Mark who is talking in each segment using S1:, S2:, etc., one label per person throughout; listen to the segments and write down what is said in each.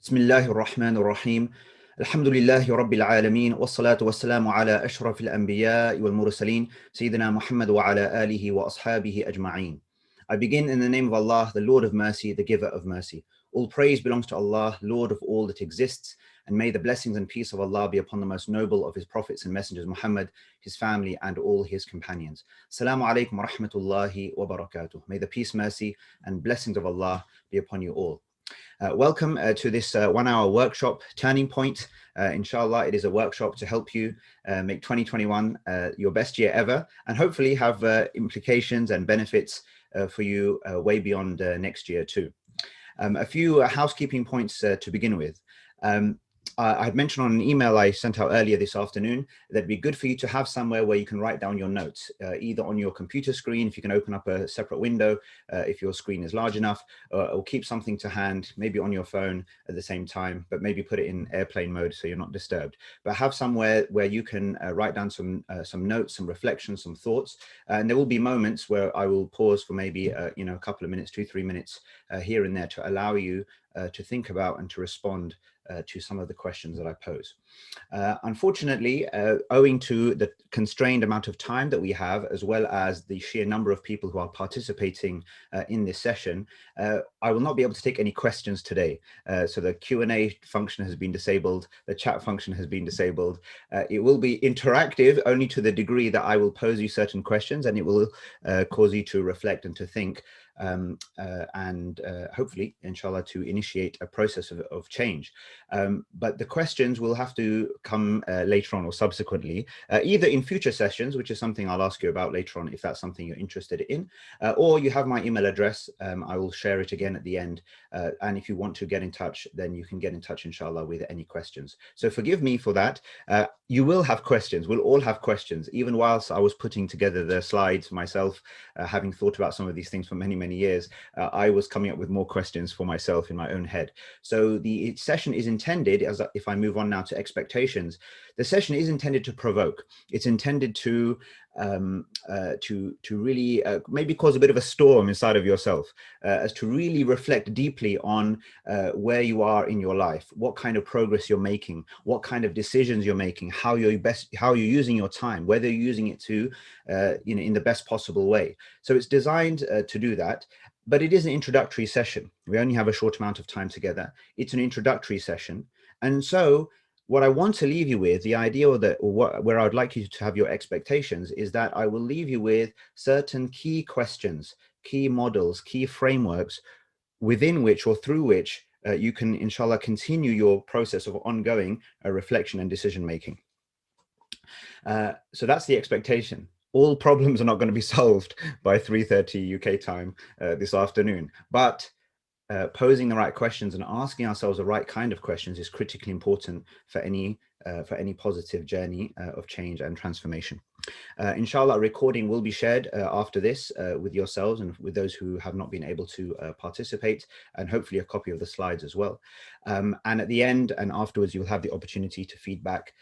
S1: Bismillahir Rahmanir Rahim. Alhamdulillahi Rabbil Alameen. Wassalatu wassalamu ala ashrafil anbiya wal mursaleen. Sayyidina Muhammad wa ala alihi wa ashabihi ajma'een. I begin in the name of Allah, the Lord of mercy, the giver of mercy. All praise belongs to Allah, Lord of all that exists, and may the blessings and peace of Allah be upon the most noble of his prophets and messengers, Muhammad, his family, and all his companions. Assalamu alaikum wa rahmatullahi wa barakatuh. May the peace, mercy, and blessings of Allah be upon you all. Welcome to this 1 hour workshop, Turning Point. Inshallah, it is a workshop to help you make 2021 your best year ever, and hopefully have implications and benefits for you way beyond next year too. A few housekeeping points to begin with. I had mentioned on an email I sent out earlier this afternoon that it'd be good for you to have somewhere where you can write down your notes, either on your computer screen, if you can open up a separate window, if your screen is large enough, or keep something to hand, maybe on your phone at the same time, but maybe put it in airplane mode so you're not disturbed. But have somewhere where you can write down some notes, some reflections, some thoughts. And there will be moments where I will pause for maybe a couple of minutes, 2-3 minutes here and there to allow you to think about and to respond to some of the questions that I pose. Unfortunately, owing to the constrained amount of time that we have, as well as the sheer number of people who are participating in this session, I will not be able to take any questions today. So the Q&A function has been disabled, the chat function has been disabled. It will be interactive only to the degree that I will pose you certain questions, and it will cause you to reflect and to think, and hopefully, inshallah, to initiate a process of change. But the questions will have to come later on or subsequently, either in future sessions, which is something I'll ask you about later on if that's something you're interested in, or you have my email address. I will share it again at the end. And if you want to get in touch, then you can get in touch, inshallah, with any questions. So forgive me for that. You will have questions. We'll all have questions. Even whilst I was putting together the slides myself, having thought about some of these things for many, many years, I was coming up with more questions for myself in my own head. So the session is intended, as if I move on now to expectations, the session is intended to provoke. It's intended to really maybe cause a bit of a storm inside of yourself, as to really reflect deeply on where you are in your life, what kind of progress you're making, what kind of decisions you're making, how you're using your time, whether you're using it to in the best possible way. So it's designed to do that. But it is an introductory session. We only have a short amount of time together. It's an introductory session. And so what I want to leave you with, the idea where I'd like you to have your expectations, is that I will leave you with certain key questions, key models, key frameworks within which or through which you can, inshallah, continue your process of ongoing reflection and decision making. So that's the expectation. All problems are not going to be solved by 3:30 UK time this afternoon, but posing the right questions and asking ourselves the right kind of questions is critically important for any positive journey of change and transformation. Inshallah, a recording will be shared after this with yourselves and with those who have not been able to participate, and hopefully a copy of the slides as well. And at the end and afterwards, you'll have the opportunity to feedback,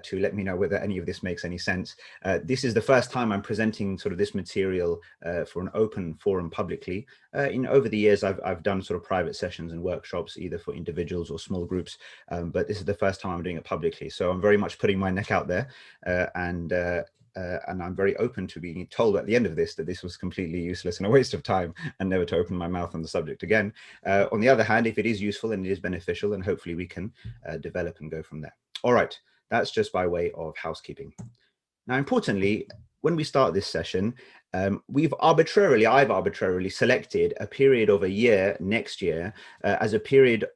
S1: to let me know whether any of this makes any sense. This is the first time I'm presenting sort of this material for an open forum publicly. Over the years, I've done sort of private sessions and workshops, either for individuals or small groups, but this is the first time I'm doing it publicly. So I'm very much putting my neck out there, and I'm very open to being told at the end of this that this was completely useless and a waste of time, and never to open my mouth on the subject again. On the other hand, if it is useful and it is beneficial, then hopefully we can develop and go from there. All right, that's just by way of housekeeping. Now, importantly, when we start this session, I've arbitrarily selected a period of a year next year as a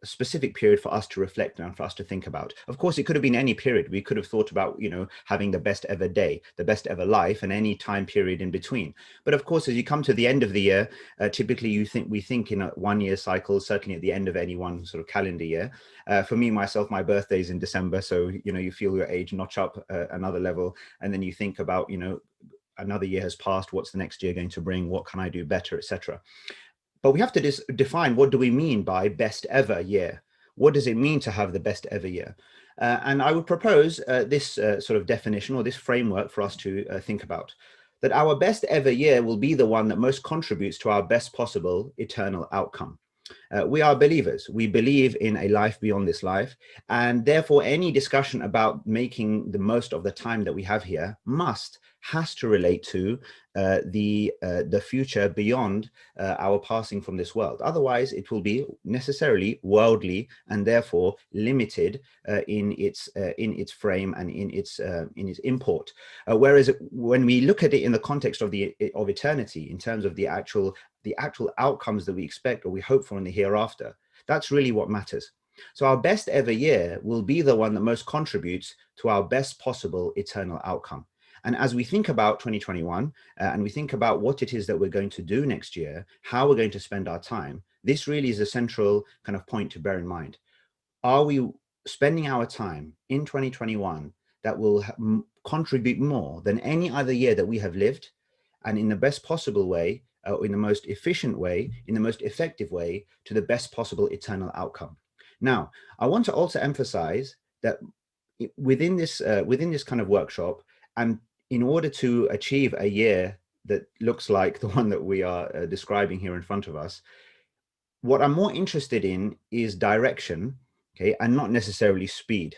S1: specific period for us to reflect on, for us to think about. Of course, it could have been any period. We could have thought about, having the best ever day, the best ever life, and any time period in between. But of course, as you come to the end of the year, typically we think in a 1 year cycle, certainly at the end of any one sort of calendar year. For me, myself, my birthday is in December. So, you feel your age notch up another level. And then you think about, another year has passed, what's the next year going to bring, what can I do better, etc. But we have to define, what do we mean by best ever year? What does it mean to have the best ever year? And I would propose this sort of definition or this framework for us to think about, that our best ever year will be the one that most contributes to our best possible eternal outcome. We are believers. We believe in a life beyond this life. And therefore, any discussion about making the most of the time that we have here has to relate to the future beyond our passing from this world. Otherwise, it will be necessarily worldly and therefore limited in its frame and in its import. Whereas when we look at it in the context of eternity, in terms of the actual outcomes that we expect or we hope for in the hereafter, that's really what matters. So our best ever year will be the one that most contributes to our best possible eternal outcome. And as we think about 2021 and we think about what it is that we're going to do next year, how we're going to spend our time, this really is a central kind of point to bear in mind. Are we spending our time in 2021 that will contribute more than any other year that we have lived, and in the best possible way, in the most efficient way, in the most effective way, to the best possible eternal outcome? Now, I want to also emphasize that within this kind of workshop, and in order to achieve a year that looks like the one that we are describing here in front of us, what I'm more interested in is direction, okay, and not necessarily speed.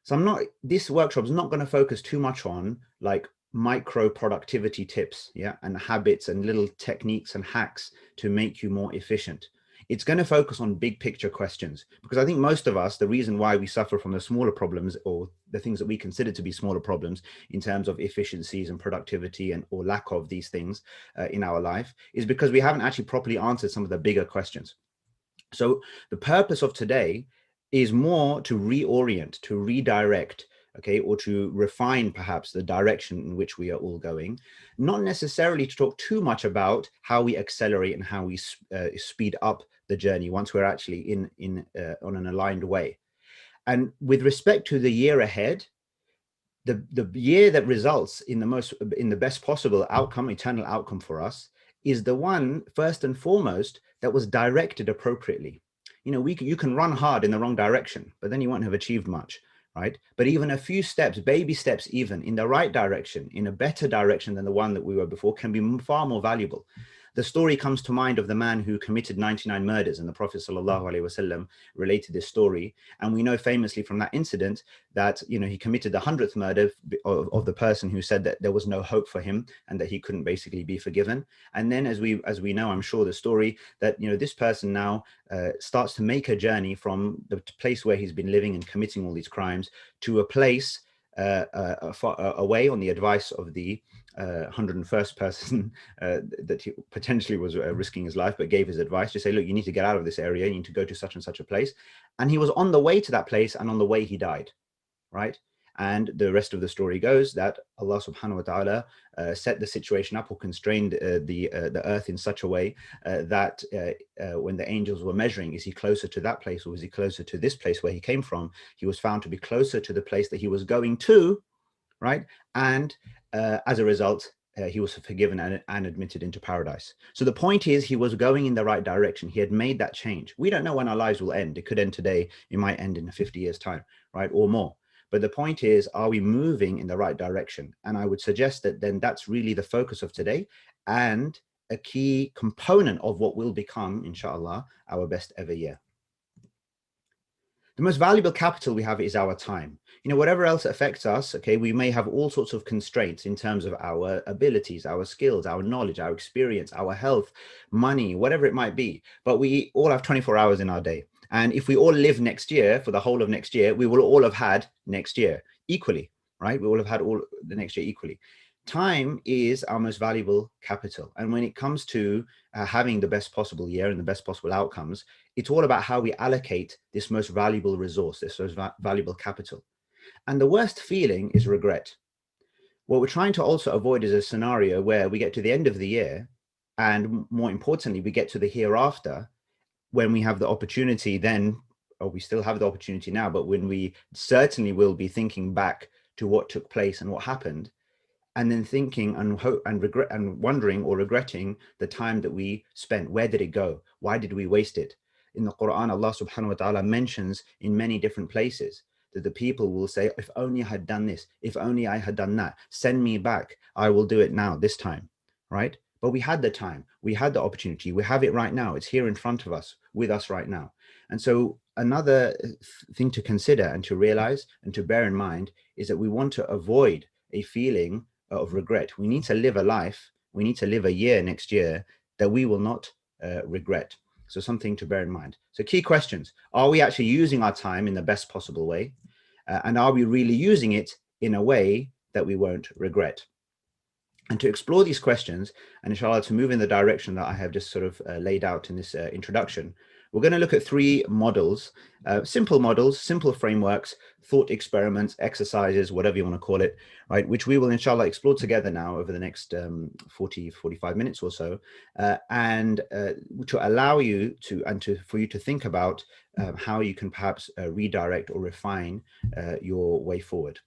S1: So this workshop is not going to focus too much on like micro productivity tips, yeah, and habits and little techniques and hacks to make you more efficient. It's going to focus on big picture questions, because I think most of us, the reason why we suffer from the smaller problems, or the things that we consider to be smaller problems in terms of efficiencies and productivity and or lack of these things in our life, is because we haven't actually properly answered some of the bigger questions. So the purpose of today is more to reorient, to redirect, okay, or to refine perhaps the direction in which we are all going, not necessarily to talk too much about how we accelerate and how we speed up the journey once we're actually on an aligned way. And with respect to the year ahead, the year that results in the best possible outcome, eternal outcome for us, is the one first and foremost that was directed appropriately. You know, you can run hard in the wrong direction, but then you won't have achieved much, right? But even a few steps, baby steps, even in the right direction, in a better direction than the one that we were before, can be far more valuable. The story comes to mind of the man who committed 99 murders, and the Prophet ﷺ related this story. And we know famously from that incident that, you know, he committed the 100th murder of the person who said that there was no hope for him and that he couldn't basically be forgiven. And then as we know, I'm sure, the story that, you know, this person now starts to make a journey from the place where he's been living and committing all these crimes to a place away, on the advice of the 101st person that he potentially was risking his life, but gave his advice to say, look, you need to get out of this area, you need to go to such and such a place. And he was on the way to that place, and on the way he died, right? And the rest of the story goes that Allah subhanahu wa ta'ala set the situation up, or constrained the earth in such a way that when the angels were measuring, is he closer to that place or is he closer to this place where he came from, he was found to be closer to the place that he was going to, right? And as a result, he was forgiven and admitted into paradise. So the point is, he was going in the right direction. He had made that change. We don't know when our lives will end. It could end today. It might end in 50 years' time, right? Or more. But the point is, are we moving in the right direction? And I would suggest that then that's really the focus of today, and a key component of what will become, inshallah, our best ever year. The most valuable capital we have is our time. You know, whatever else affects us, okay, we may have all sorts of constraints in terms of our abilities, our skills, our knowledge, our experience, our health, money, whatever it might be. But we all have 24 hours in our day. And if we all live next year, for the whole of next year, we will all have had next year equally, right? We will have had all the next year equally. Time is our most valuable capital. And when it comes to having the best possible year and the best possible outcomes, it's all about how we allocate this most valuable resource, this most valuable capital. And the worst feeling is regret. What we're trying to also avoid is a scenario where we get to the end of the year, and more importantly, we get to the hereafter, when we have the opportunity then, or we still have the opportunity now, but when we certainly will be thinking back to what took place and what happened, and then thinking and regret and wondering or regretting the time that we spent. Where did it go? Why did we waste it? In the Quran, Allah subhanahu wa ta'ala mentions in many different places that the people will say, if only I had done this, if only I had done that, send me back, I will do it now, this time, right? But we had the time, we had the opportunity, we have it right now. It's here in front of us, with us right now. And so another thing to consider and to realize and to bear in mind is that we want to avoid a feeling of regret. We need to live a life, we need to live a year next year that we will not regret. So something to bear in mind. So key questions: are we actually using our time in the best possible way? And are we really using it in a way that we won't regret? And to explore these questions, and inshallah to move in the direction that I have just sort of laid out in this introduction, we're going to look at three models, simple frameworks, thought experiments, exercises, whatever you want to call it, right, which we will inshallah explore together now over the next 45 minutes or so, and to allow you to, for you to think about how you can perhaps redirect or refine your way forward.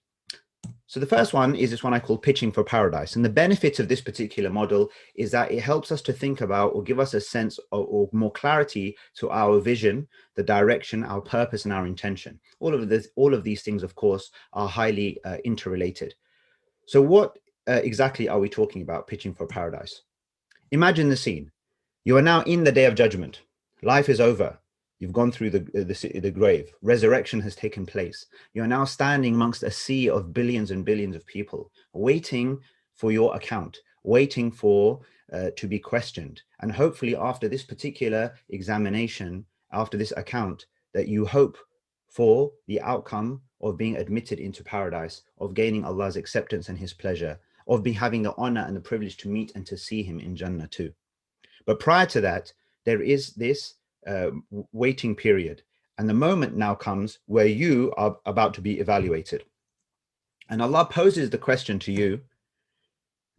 S1: So the first one is this one I call pitching for paradise. And the benefit of this particular model is that it helps us to think about, or give us a sense of, or more clarity to our vision, the direction, our purpose, and our intention. All of these things, of course, are highly interrelated. So what exactly are we talking about pitching for paradise? Imagine the scene. You are now in the day of judgment. Life is over. You've gone through the grave. Resurrection has taken place. You are now standing amongst a sea of billions and billions of people, waiting for your account, waiting for to be questioned. And hopefully after this particular examination, after this account, that you hope for the outcome of being admitted into paradise, of gaining Allah's acceptance and his pleasure, of having the honor and the privilege to meet and to see him in Jannah too. But prior to that, there is this waiting period. And the moment now comes where you are about to be evaluated. And Allah poses the question to you,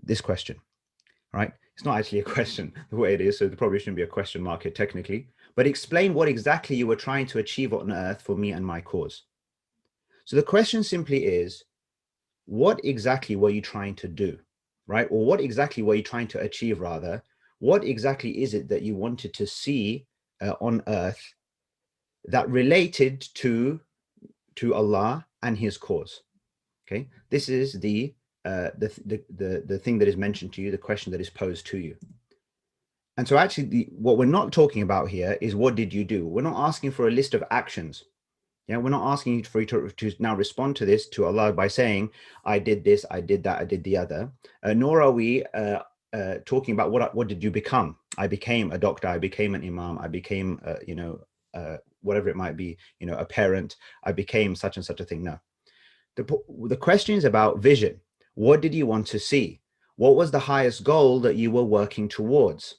S1: this question, right? It's not actually a question the way it is, so there probably shouldn't be a question mark here technically, but explain what exactly you were trying to achieve on earth for me and my cause. So the question simply is, what exactly were you trying to do, right? Or what exactly were you trying to achieve rather? What exactly is it that you wanted to see on earth that related to Allah and his cause? Okay, this is the thing that is mentioned to you, the question that is posed to you. And so actually what we're not talking about here is what did you do? We're not asking for a list of actions. Yeah, we're not asking for you to now respond to this to Allah by saying, I did this, I did that, I did the other. Nor are we talking about what did you become? I became a doctor, I became an imam, I became, whatever it might be, a parent, I became such and such a thing. No. The question is about vision. What did you want to see? What was the highest goal that you were working towards?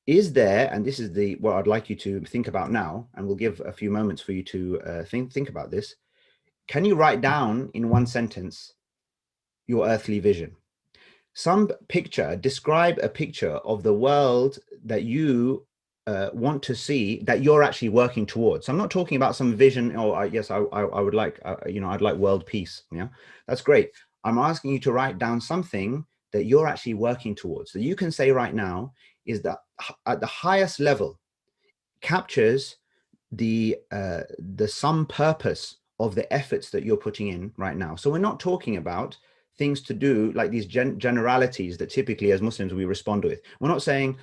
S1: Is there, and this is what I'd like you to think about now, and we'll give a few moments for you to think about this. Can you write down in one sentence your earthly vision? Some picture, describe a picture of the world that you want to see, that you're actually working towards. So I'm not talking about some vision, yes, I would like, I'd like world peace. Yeah, that's great. I'm asking you to write down something that you're actually working towards, that you can say right now is that at the highest level captures the sum purpose of the efforts that you're putting in right now. So we're not talking about things to do like these generalities that typically as Muslims we respond with. We're not saying,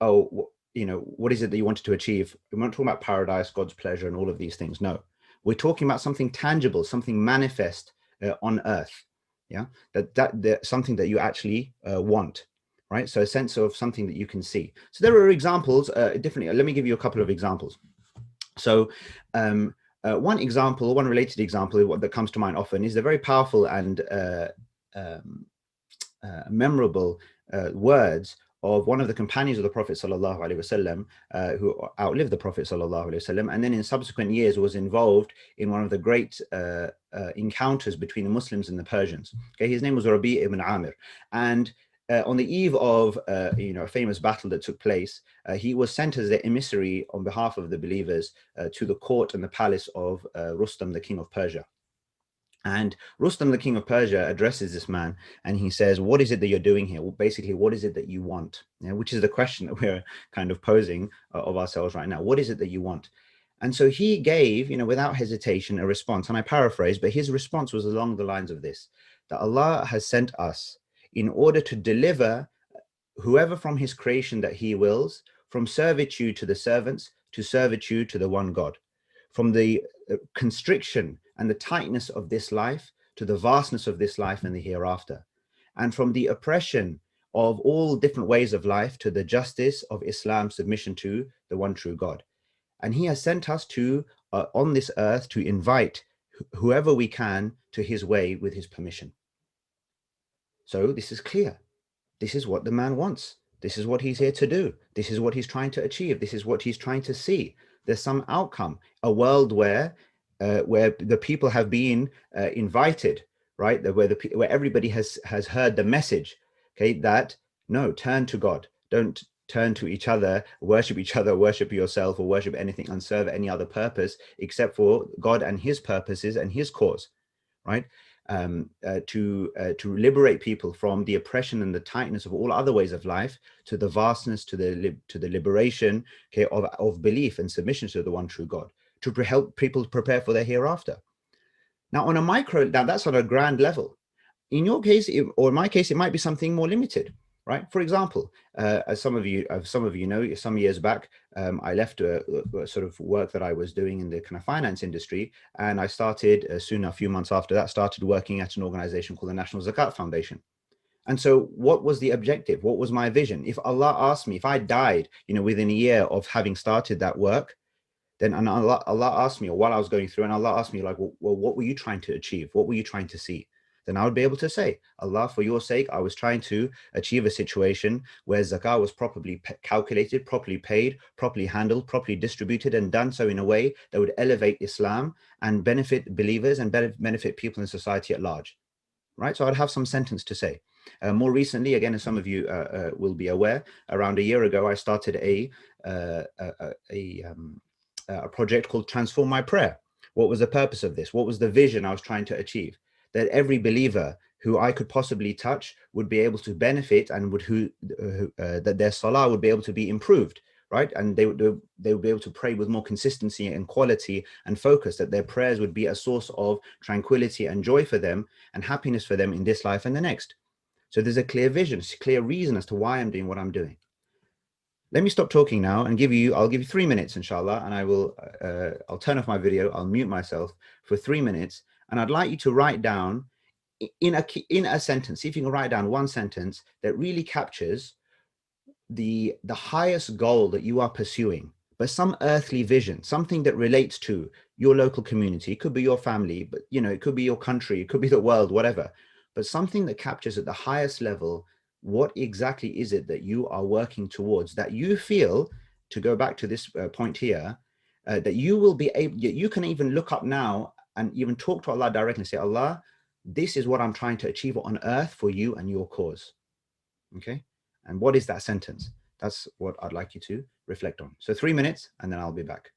S1: what is it that you wanted to achieve? We're not talking about paradise, God's pleasure, and all of these things. No, we're talking about something tangible, something manifest on earth. Yeah, that something that you actually want. Right, so a sense of something that you can see. So there are examples differently. Let me give you a couple of examples. So one related example that comes to mind often is the very powerful and memorable words of one of the companions of the Prophet sallallahu alaihi wasallam, who outlived the Prophet sallallahu alaihi wasallam, and then in subsequent years was involved in one of the great encounters between the Muslims and the Persians. Okay, his name was Rabi' ibn Amir, and on the eve of a famous battle that took place, he was sent as the emissary on behalf of the believers to the court and the palace of Rustam, the king of Persia. And Rustam, the king of Persia, addresses this man and he says, what is it that you're doing here? Well, basically, what is it that you want? Which is the question that we're kind of posing of ourselves right now. What is it that you want? And so he gave, without hesitation, a response. And I paraphrase, but his response was along the lines of this, that Allah has sent us in order to deliver whoever from his creation that he wills, from servitude to the servants, to servitude to the one God, from the constriction and the tightness of this life to the vastness of this life and the hereafter, and from the oppression of all different ways of life to the justice of Islam's submission to the one true God. And he has sent us to on this earth to invite whoever we can to his way with his permission. So this is clear. This is what the man wants. This is what he's here to do. This is what he's trying to achieve. This is what he's trying to see. There's some outcome, a world where the people have been invited, right? Where everybody has heard the message, okay, that no, turn to God. Don't turn to each other, worship yourself, or worship anything and serve any other purpose except for God and his purposes and his cause, right? To liberate people from the oppression and the tightness of all other ways of life, to the vastness, to the liberation, okay, of belief and submission to the one true God, to help people prepare for their hereafter. Now, on a micro, now that's on a grand level. In your case, or in my case, it might be something more limited, right? For example, as some of you know, some years back, I left a sort of work that I was doing in the kind of finance industry, and I started soon, a few months after that, started working at an organization called the National Zakat Foundation. And so what was the objective? What was my vision? If Allah asked me, if I died, within a year of having started that work, then and Allah asked me, or while I was going through, and Allah asked me, like, well, what were you trying to achieve? What were you trying to see? Then I would be able to say, Allah, for your sake, I was trying to achieve a situation where zakah was properly calculated, properly paid, properly handled, properly distributed, and done so in a way that would elevate Islam and benefit believers and benefit people in society at large, right? So I'd have some sentence to say. More recently, again, as some of you will be aware, around a year ago, I started a project called Transform My Prayer. What was the purpose of this? What was the vision I was trying to achieve? That every believer who I could possibly touch would be able to benefit, and that their salah would be able to be improved, right? And they would be able to pray with more consistency and quality and focus, that their prayers would be a source of tranquility and joy for them and happiness for them in this life and the next. So there's a clear vision, a clear reason as to why I'm doing what I'm doing. Let me stop talking now and I'll give you 3 minutes, inshallah, and I'll turn off my video, I'll mute myself for 3 minutes, and I'd like you to write down in a sentence, see if you can write down one sentence that really captures the highest goal that you are pursuing, but some earthly vision, something that relates to your local community. It could be your family, but it could be your country, it could be the world, whatever, but something that captures at the highest level what exactly is it that you are working towards, that you feel, to go back to this point here, that you will be able, you can even look up now and even talk to Allah directly and say, Allah, this is what I'm trying to achieve on earth for you and your cause. Okay. And what is that sentence? That's what I'd like you to reflect on. So 3 minutes, and then I'll be back.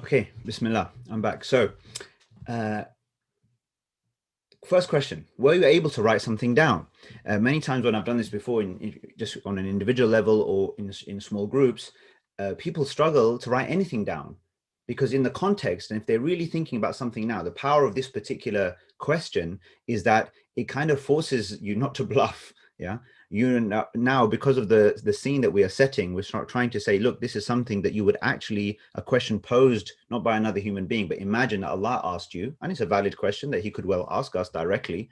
S1: Okay, Bismillah, I'm back. So, first question, were you able to write something down? Many times when I've done this before, just on an individual level or in small groups, people struggle to write anything down because in the context, and if they're really thinking about something now, the power of this particular question is that it kind of forces you not to bluff. Yeah, you now because of the scene that we are setting, we're trying to say, look, this is something that you would actually, a question posed not by another human being, but imagine that Allah asked you, and it's a valid question that he could well ask us directly.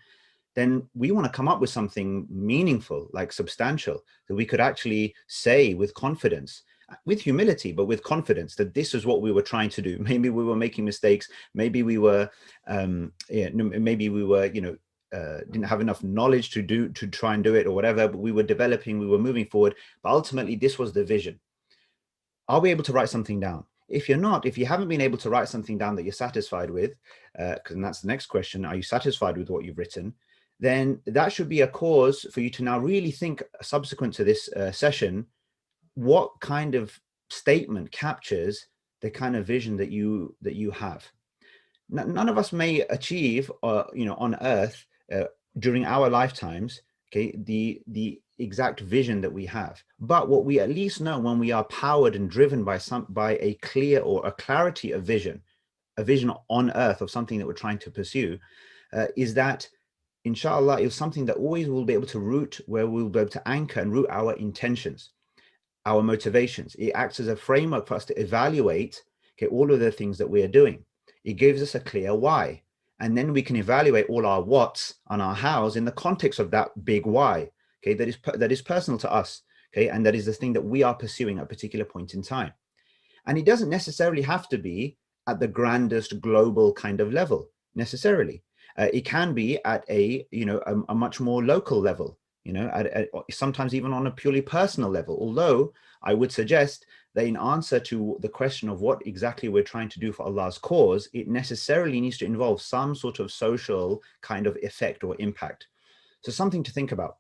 S1: Then we want to come up with something meaningful, like substantial, that we could actually say with confidence, with humility, but with confidence, that this is what we were trying to do. Maybe we were making mistakes. Maybe we were, maybe we were, didn't have enough knowledge to try and do it or whatever, but we were developing, we were moving forward. But ultimately, this was the vision. Are we able to write something down? If you're not, if you haven't been able to write something down that you're satisfied with, because that's the next question, are you satisfied with what you've written? Then that should be a cause for you to now really think, subsequent to this session, what kind of statement captures the kind of vision that you have. None of us may achieve, on Earth during our lifetimes, okay, the exact vision that we have. But what we at least know, when we are powered and driven by a clear or a clarity of vision, a vision on Earth of something that we're trying to pursue, is that inshallah, it's something that always will be able to root, where we'll be able to anchor and root our intentions, our motivations. It acts as a framework for us to evaluate, okay, all of the things that we are doing. It gives us a clear why. And then we can evaluate all our whats and our hows in the context of that big why, okay, that is personal to us, okay, and that is the thing that we are pursuing at a particular point in time. And it doesn't necessarily have to be at the grandest global kind of level necessarily. It can be at a much more local level, sometimes even on a purely personal level. Although I would suggest that in answer to the question of what exactly we're trying to do for Allah's cause, it necessarily needs to involve some sort of social kind of effect or impact. So something to think about.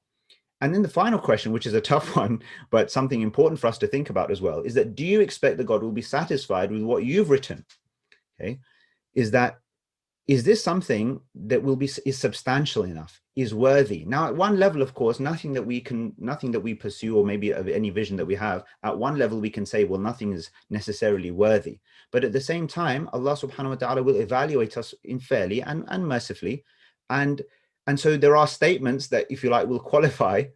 S1: And then the final question, which is a tough one, but something important for us to think about as well, is that do you expect that God will be satisfied with what you've written? Okay, is this something that is substantial enough, is worthy? Now, at one level, of course, nothing that we pursue, or maybe of any vision that we have, at one level we can say, well, nothing is necessarily worthy. But at the same time, Allah subhanahu wa ta'ala will evaluate us fairly and mercifully. And so there are statements that, if you like, will qualify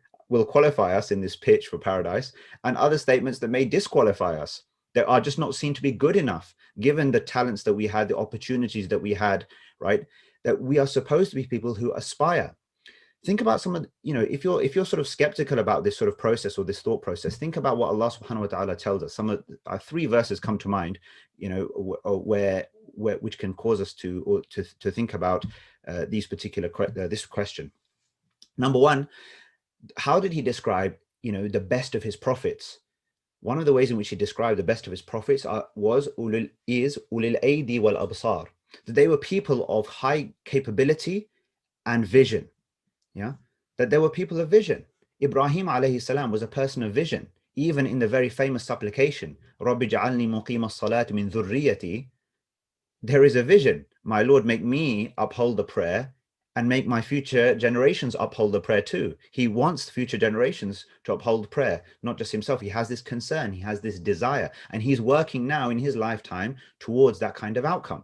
S1: us in this pitch for paradise, and other statements that may disqualify us, that are just not seen to be good enough, given the talents that we had, the opportunities that we had, right? That we are supposed to be people who aspire. Think about some of, if you're sort of skeptical about this sort of process or this thought process, think about what Allah subhanahu wa ta'ala tells us. Some of three verses come to mind, which can cause us to think about this question. Number one, how did he describe, the best of his prophets? One of the ways in which he described the best of his prophets was ulil aidi wal absar, that they were people of high capability and vision. Yeah, that they were people of vision. Ibrahim alayhi salam was a person of vision, even in the very famous supplication, Rabbi ja'alni muqima as-salat min dhurriyyati. There is a vision. My Lord, make me uphold the prayer and make my future generations uphold the prayer too. He wants future generations to uphold prayer, not just himself. He has this concern, he has this desire, and he's working now in his lifetime towards that kind of outcome.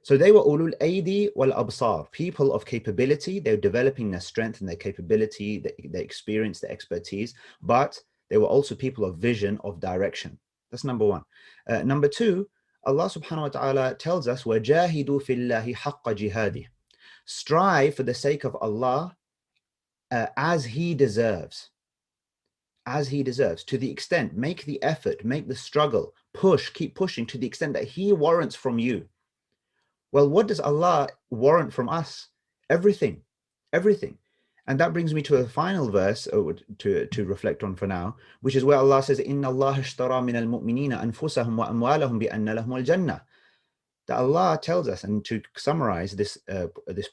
S1: So they were ulul aidi wal absar, people of capability. They were developing their strength and their capability, their experience, their expertise, but they were also people of vision, of direction. That's number one. Number two, Allah subhanahu wa ta'ala tells us, وَجَاهِدُوا فِي اللَّهِ حَقَّ جِهَادِهِ. Strive for the sake of Allah as he deserves. As he deserves, to the extent, make the effort, make the struggle, keep pushing to the extent that he warrants from you. Well, what does Allah warrant from us? Everything, everything. And that brings me to a final verse to reflect on for now, which is where Allah says, إِنَّ اللَّهَ اشْتَرَى مِنَ الْمُؤْمِنِينَ أَنفُسَهُمْ وَأَمْوَالَهُمْ بِأَنَّ لَهُمُ الْجَنَّةِ. That Allah tells us, and to summarize this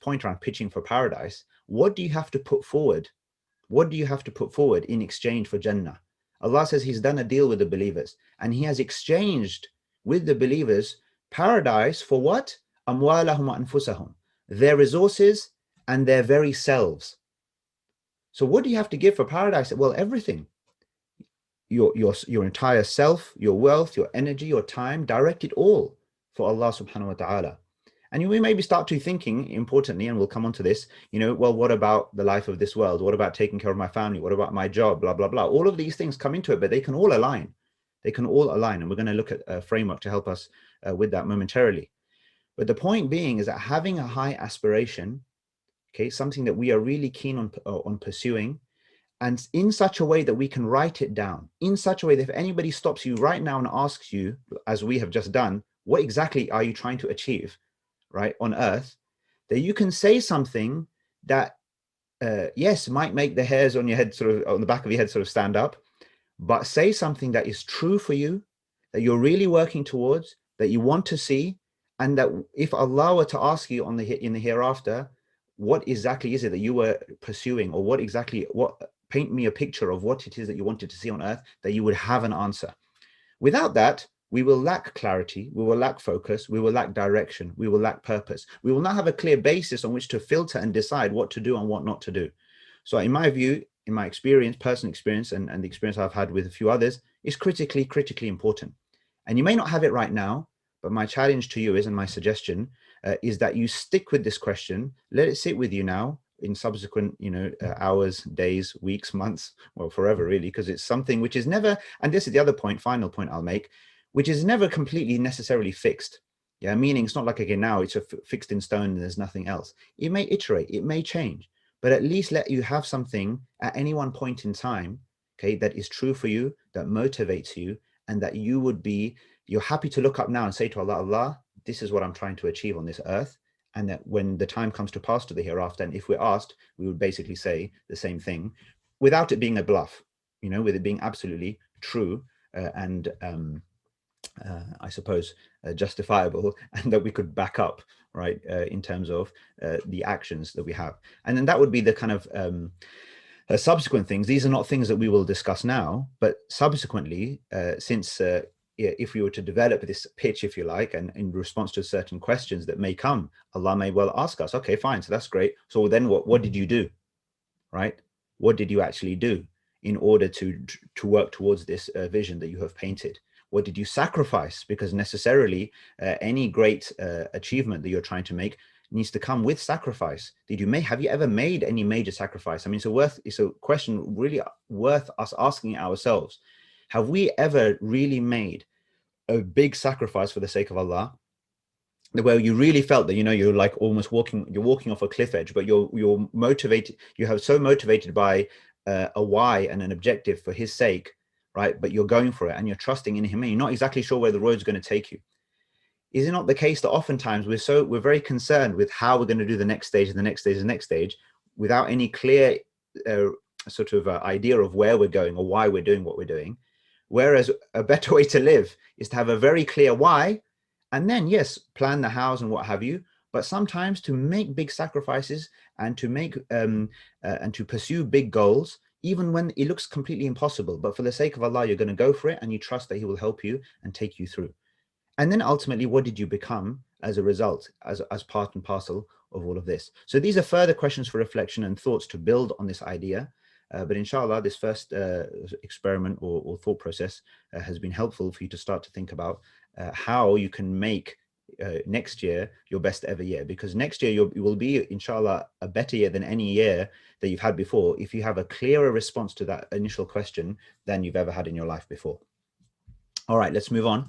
S1: point around pitching for paradise, what do you have to put forward? What do you have to put forward in exchange for Jannah? Allah says he's done a deal with the believers, and he has exchanged with the believers Paradise for what? أموالهم وأنفسهم, their resources and their very selves. So what do you have to give for paradise? Well, everything. Your entire self, your wealth, your energy, your time, direct it all for Allah subhanahu wa ta'ala. And you may maybe start to thinking, importantly, and we'll come on to this, well, what about the life of this world? What about taking care of my family? What about my job? Blah, blah, blah. All of these things come into it, but they can all align. They can all align. And we're going to look at a framework to help us with that momentarily. But the point being is that having a high aspiration, okay, something that we are really keen on pursuing, and in such a way that we can write it down, in such a way that if anybody stops you right now and asks you, as we have just done, what exactly are you trying to achieve, right, on earth, that you can say something that, yes, might make the hairs on your head sort of, on the back of your head sort of stand up, but say something that is true for you, that you're really working towards, that you want to see, and that if Allah were to ask you in the hereafter, what exactly is it that you were pursuing, or paint me a picture of what it is that you wanted to see on earth, that you would have an answer. Without that, we will lack clarity, we will lack focus, we will lack direction, we will lack purpose. We will not have a clear basis on which to filter and decide what to do and what not to do. So in my view, in my experience, personal experience, and the experience I've had with a few others, is critically important. And you may not have it right now, but my challenge to you is, and my suggestion is that you stick with this question, let it sit with you now in subsequent, hours, days, weeks, months, well, forever really, because it's something which is never, and this is the other point, final point I'll make, which is never completely necessarily fixed. Yeah, meaning it's not like, okay, now it's fixed in stone and there's nothing else. It may iterate, it may change, but at least let you have something at any one point in time, okay, that is true for you, that motivates you, and that you're happy to look up now and say to Allah, Allah, this is what I'm trying to achieve on this earth. And that when the time comes to pass to the hereafter, and if we're asked, we would basically say the same thing without it being a bluff, with it being absolutely true and I suppose justifiable, and that we could back up, right, in terms of the actions that we have. And then that would be the kind of subsequent things. These are not things that we will discuss now, but subsequently, since if we were to develop this pitch, if you like, and in response to certain questions that may come, Allah may well ask us, okay, fine, so that's great. So then what did you do, right? What did you actually do in order to work towards this vision that you have painted? What did you sacrifice? Because necessarily any great achievement that you're trying to make needs to come with sacrifice. Have you ever made any major sacrifice? I mean, it's a question really worth us asking ourselves. Have we ever really made a big sacrifice for the sake of Allah, where you really felt that, you're like almost walking off a cliff edge, but you're motivated, so motivated by a why and an objective for His sake, right? But you're going for it and you're trusting in Him, and you're not exactly sure where the road's going to take you. Is it not the case that oftentimes we're very concerned with how we're going to do the next stage and the next stage and the next stage, without any clear idea of where we're going or why we're doing what we're doing? Whereas a better way to live is to have a very clear why, and then, yes, plan the hows and what have you, but sometimes to make big sacrifices and to make and to pursue big goals, even when it looks completely impossible. But for the sake of Allah, you're going to go for it, and you trust that He will help you and take you through. And then ultimately, what did you become as a result, as part and parcel of all of this? So these are further questions for reflection and thoughts to build on this idea. But inshallah, this first experiment or thought process has been helpful for you to start to think about how you can make next year your best ever year, because next year you will be, inshallah, a better year than any year that you've had before, if you have a clearer response to that initial question than you've ever had in your life before. All right, let's move on.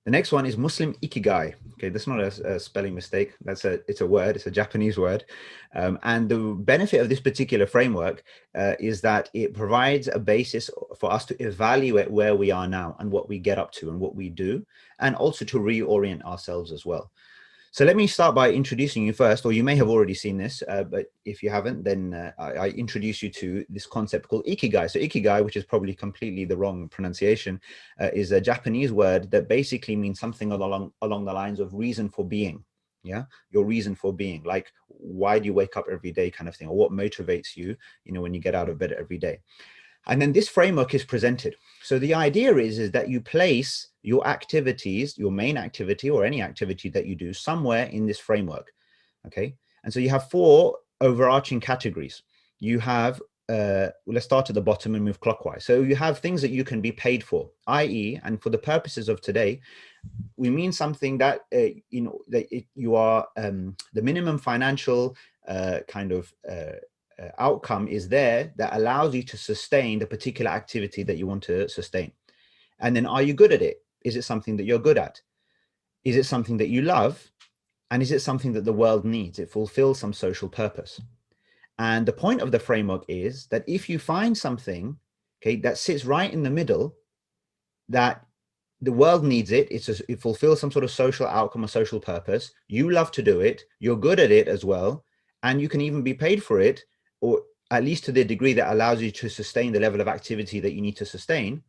S1: The next one is Muslim Ikigai. Okay, that's not a spelling mistake. It's a word. It's a Japanese word. And the benefit of this particular framework is that it provides a basis for us to evaluate where we are now and what we get up to and what we do, and also to reorient ourselves as well. So let me start by introducing you first, or you may have already seen this, but if you haven't, then I introduce you to this concept called Ikigai. So Ikigai, which is probably completely the wrong pronunciation, is a Japanese word that basically means something along the lines of reason for being. Yeah, your reason for being, like why do you wake up every day kind of thing, or what motivates you, when you get out of bed every day. And then this framework is presented. So the idea is that you place your activities, your main activity or any activity that you do somewhere in this framework. Okay. And so you have 4 overarching categories. You have, let's start at the bottom and move clockwise. So you have things that you can be paid for, i.e., and for the purposes of today, we mean something that, you are, the minimum financial outcome is there that allows you to sustain the particular activity that you want to sustain. And then, are you good at it? Is it something that you're good at? Is it something that you love? And is it something that the world needs? It fulfills some social purpose. And the point of the framework is that if you find something, okay, that sits right in the middle, that the world needs it, it fulfills some sort of social outcome or social purpose, you love to do it, you're good at it as well, and you can even be paid for it, or at least to the degree that allows you to sustain the level of activity that you need to sustain,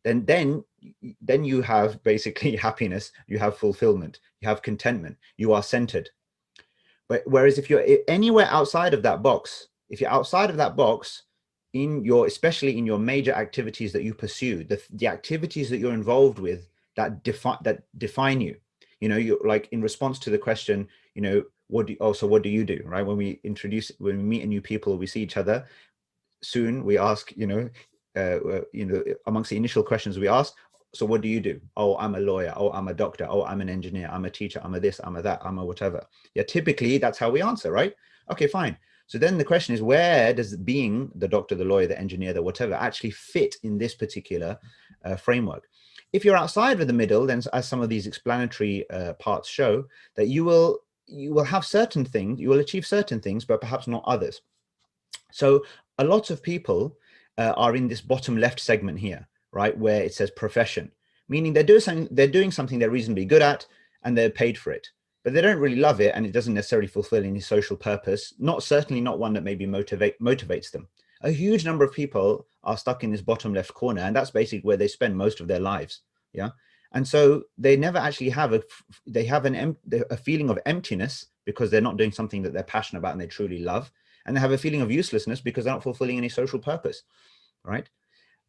S1: then you have basically happiness, you have fulfillment, you have contentment, you are centered. But whereas if you're anywhere outside of that box, if you're outside of that box, especially in your major activities that you pursue, the activities that you're involved with that define you, you're like, in response to the question, what do you do, right? When we meet a new people, we see each other soon, we ask, amongst the initial questions we ask, so what do you do? Oh, I'm a lawyer. Oh, I'm a doctor. Oh, I'm an engineer. I'm a teacher. I'm a this, I'm a that, I'm a whatever. Yeah, typically that's how we answer, right? Okay, fine. So then the question is, where does being the doctor, the lawyer, the engineer, the whatever actually fit in this particular framework? If you're outside of the middle, then, as some of these explanatory parts show, that you will have certain things, you will achieve certain things, but perhaps not others. So a lot of people are in this bottom left segment here, right, where it says profession, meaning they're doing something they're reasonably good at and they're paid for it, but they don't really love it, and it doesn't necessarily fulfill any social purpose, certainly not one that maybe motivates them. A huge number of people are stuck in this bottom left corner, and that's basically where they spend most of their lives. Yeah. And so they never actually have a feeling of emptiness because they're not doing something that they're passionate about and they truly love, and they have a feeling of uselessness because they're not fulfilling any social purpose, right?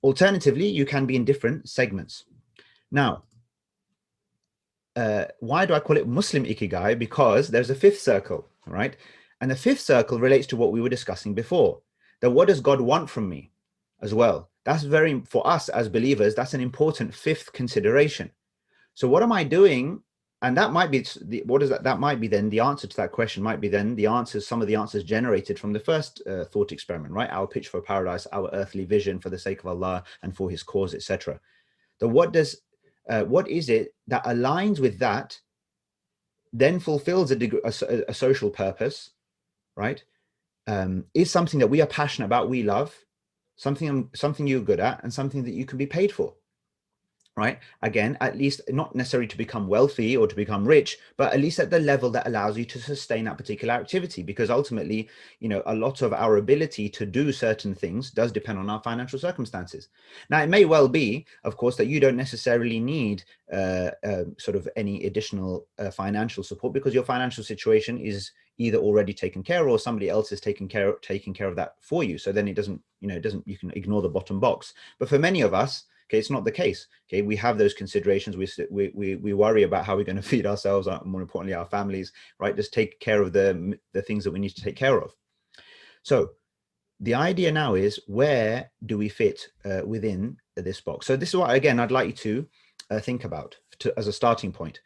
S1: Alternatively, you can be in different segments. Now, why do I call it Muslim Ikigai? Because there's a 5th circle, right? And the 5th circle relates to what we were discussing before, that what does God want from me as well? That's for us as believers, that's an important 5th consideration. So what am I doing? And that might be, that might be then the answer to that question might be then some of the answers generated from the first thought experiment, right? Our pitch for paradise, our earthly vision for the sake of Allah and for his cause, etc. So what is it that aligns with that, then fulfills a social purpose, right? Is something that we are passionate about, we love, something you're good at, and something that you can be paid for. Right? Again, at least not necessarily to become wealthy or to become rich, but at least at the level that allows you to sustain that particular activity. Because ultimately, a lot of our ability to do certain things does depend on our financial circumstances. Now, it may well be, of course, that you don't necessarily need sort of any additional financial support, because your financial situation is either already taken care of or somebody else is taking care of that for you. So then you can ignore the bottom box. But for many of us, okay, it's not the case. Okay, we have those considerations. We worry about how we're going to feed ourselves, more importantly, our families, right? Just take care of the things that we need to take care of. So the idea now is, where do we fit within this box? So this is what, again, I'd like you to think about as a starting point.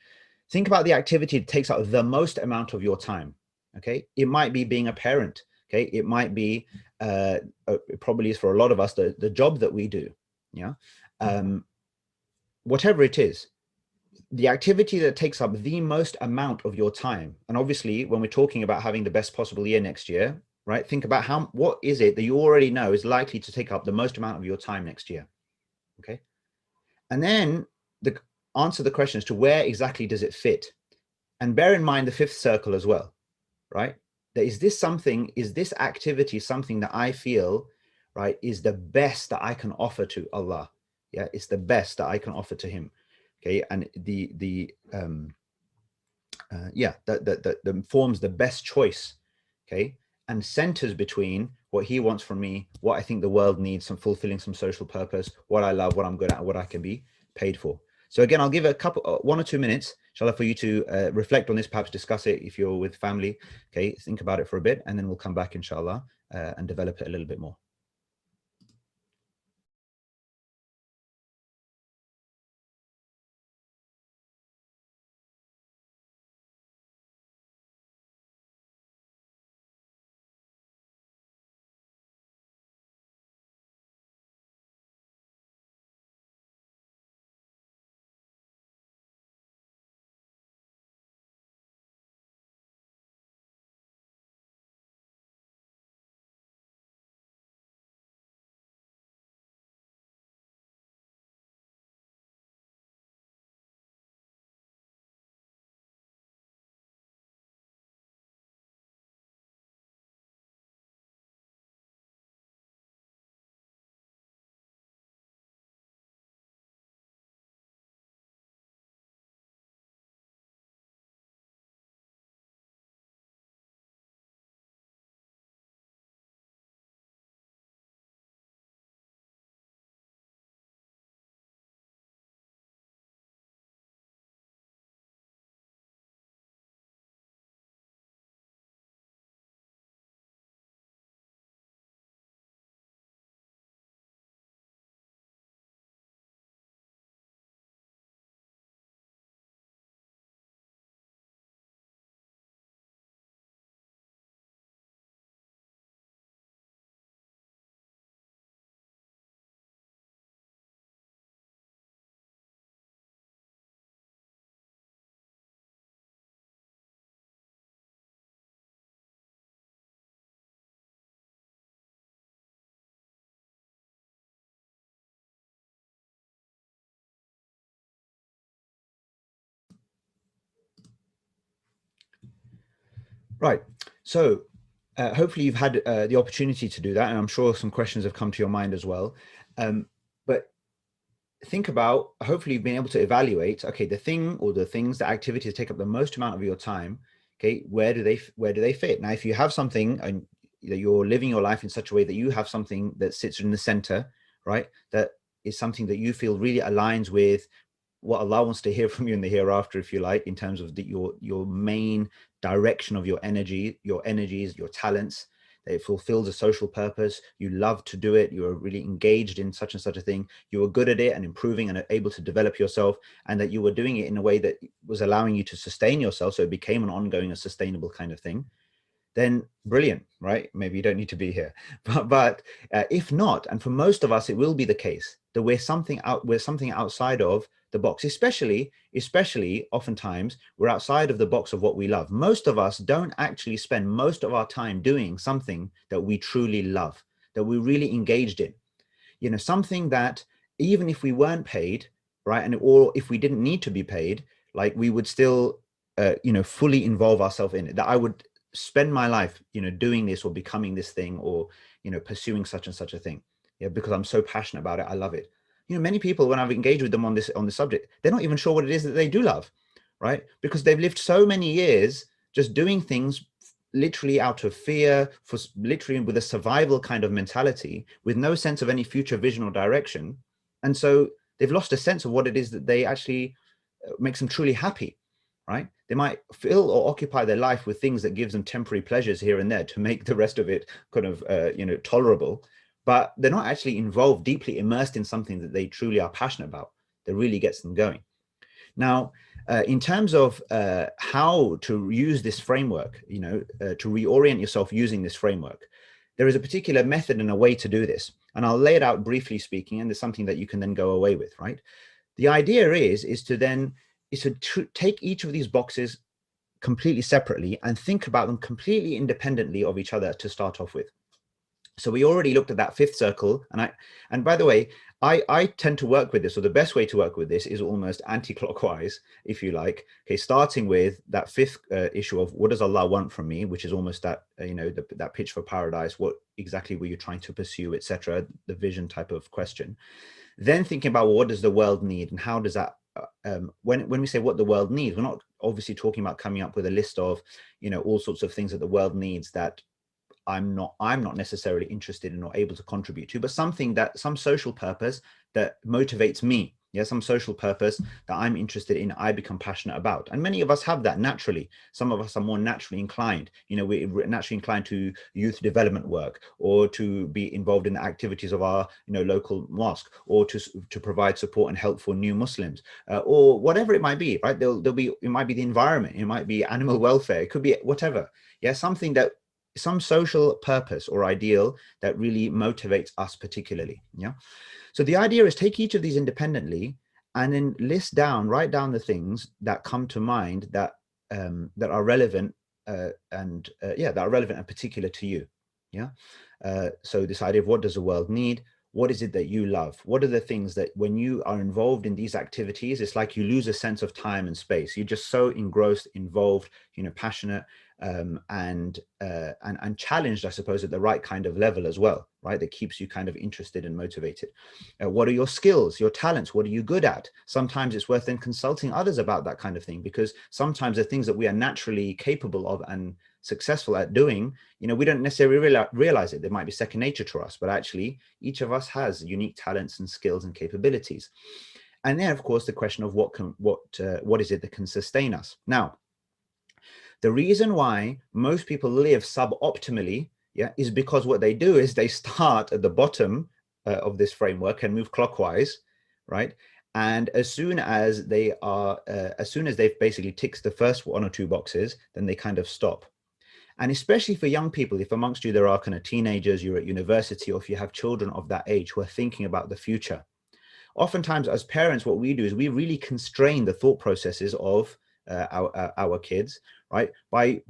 S1: Think about the activity that takes up the most amount of your time. Okay, it might be being a parent. Okay, it might be, it probably is for a lot of us, the job that we do. Yeah. Whatever it is, the activity that takes up the most amount of your time. And obviously, when we're talking about having the best possible year next year, right? Think about what is it that you already know is likely to take up the most amount of your time next year. Okay. And then answer the question as to where exactly does it fit? And bear in mind the 5th circle as well, right? That is this activity something that I feel, right, is the best that I can offer to Allah? Yeah, it's the best that I can offer to him. Okay, and that forms the best choice. Okay, and centers between what he wants from me, what I think the world needs, some fulfilling some social purpose, what I love, what I'm good at, what I can be paid for. So again, I'll give a couple, 1 or 2 minutes, inshallah, for you to reflect on this, perhaps discuss it if you're with family. Okay, think about it for a bit, and then we'll come back, inshallah, and develop it a little bit more. Right. So hopefully you've had the opportunity to do that, and I'm sure some questions have come to your mind as well. But think about, hopefully you've been able to evaluate, okay, the thing or the things, the activities take up the most amount of your time. Okay, where do they fit? Now, if you have something and you're living your life in such a way that you have something that sits in the center, right, that is something that you feel really aligns with what Allah wants to hear from you in the hereafter, if you like, in terms of your main direction of your energy, your energies, your talents, that it fulfills a social purpose, you love to do it, you're really engaged in such and such a thing, you were good at it and improving and able to develop yourself, and that you were doing it in a way that was allowing you to sustain yourself, so it became an ongoing and sustainable kind of thing, then brilliant, right? Maybe you don't need to be here. But if not, and for most of us, it will be the case that we're something outside of the box, especially oftentimes we're outside of the box of what we love. Most of us don't actually spend most of our time doing something that we truly love, that we're really engaged in. Something that even if we weren't paid, right, and or if we didn't need to be paid, like we would still, fully involve ourselves in it. That I would spend my life, doing this or becoming this thing or, pursuing such and such a thing. Yeah, because I'm so passionate about it. I love it. Many people, when I've engaged with them on this subject, they're not even sure what it is that they do love, right? Because they've lived so many years just doing things literally out of fear, for literally with a survival kind of mentality, with no sense of any future vision or direction. And so they've lost a sense of what it is that they actually makes them truly happy, right? They might fill or occupy their life with things that gives them temporary pleasures here and there to make the rest of it kind of, tolerable, but they're not actually involved, deeply immersed in something that they truly are passionate about, that really gets them going. Now, in terms of how to use this framework, to reorient yourself using this framework, there is a particular method and a way to do this. And I'll lay it out briefly speaking, and there's something that you can then go away with, right? The idea is to take each of these boxes completely separately and think about them completely independently of each other to start off with. So we already looked at that fifth circle, and by the way, I tend to work with this, or the best way to work with this is almost anti-clockwise, if you like. Okay, starting with that fifth issue of what does Allah want from me, which is almost that that pitch for paradise. What exactly were you trying to pursue, etc. The vision type of question. Then thinking about, well, what does the world need, and how does that when we say what the world needs, we're not obviously talking about coming up with a list of all sorts of things that the world needs that I'm not necessarily interested in or able to contribute to, but some social purpose that motivates me. Yeah, some social purpose that I'm interested in, I become passionate about. And many of us have that naturally. Some of us are more naturally inclined. We're naturally inclined to youth development work, or to be involved in the activities of our local mosque, or to provide support and help for new Muslims, or whatever it might be, right? It might be the environment, it might be animal welfare, it could be whatever. Yeah, some social purpose or ideal that really motivates us particularly. Yeah. So the idea is take each of these independently and then write down the things that come to mind that are relevant that are relevant and particular to you. Yeah. So this idea of what does the world need? What is it that you love? What are the things that when you are involved in these activities, it's like you lose a sense of time and space. You're just so engrossed, involved, passionate, and challenged, I suppose, at the right kind of level as well, right? That keeps you kind of interested and motivated. What are your skills, your talents? What are you good at? Sometimes it's worth then consulting others about that kind of thing, because sometimes the things that we are naturally capable of and successful at doing, we don't necessarily realize it. They might be second nature to us, but actually each of us has unique talents and skills and capabilities. And then, of course, the question of what is it that can sustain us? Now, the reason why most people live suboptimally, is because what they do is they start at the bottom of this framework and move clockwise, right? And as soon as they've basically ticked the first one or two boxes, then they kind of stop. And especially for young people, if amongst you there are kind of teenagers, you're at university, or if you have children of that age who are thinking about the future, oftentimes as parents, what we do is we really constrain the thought processes of our kids, right? By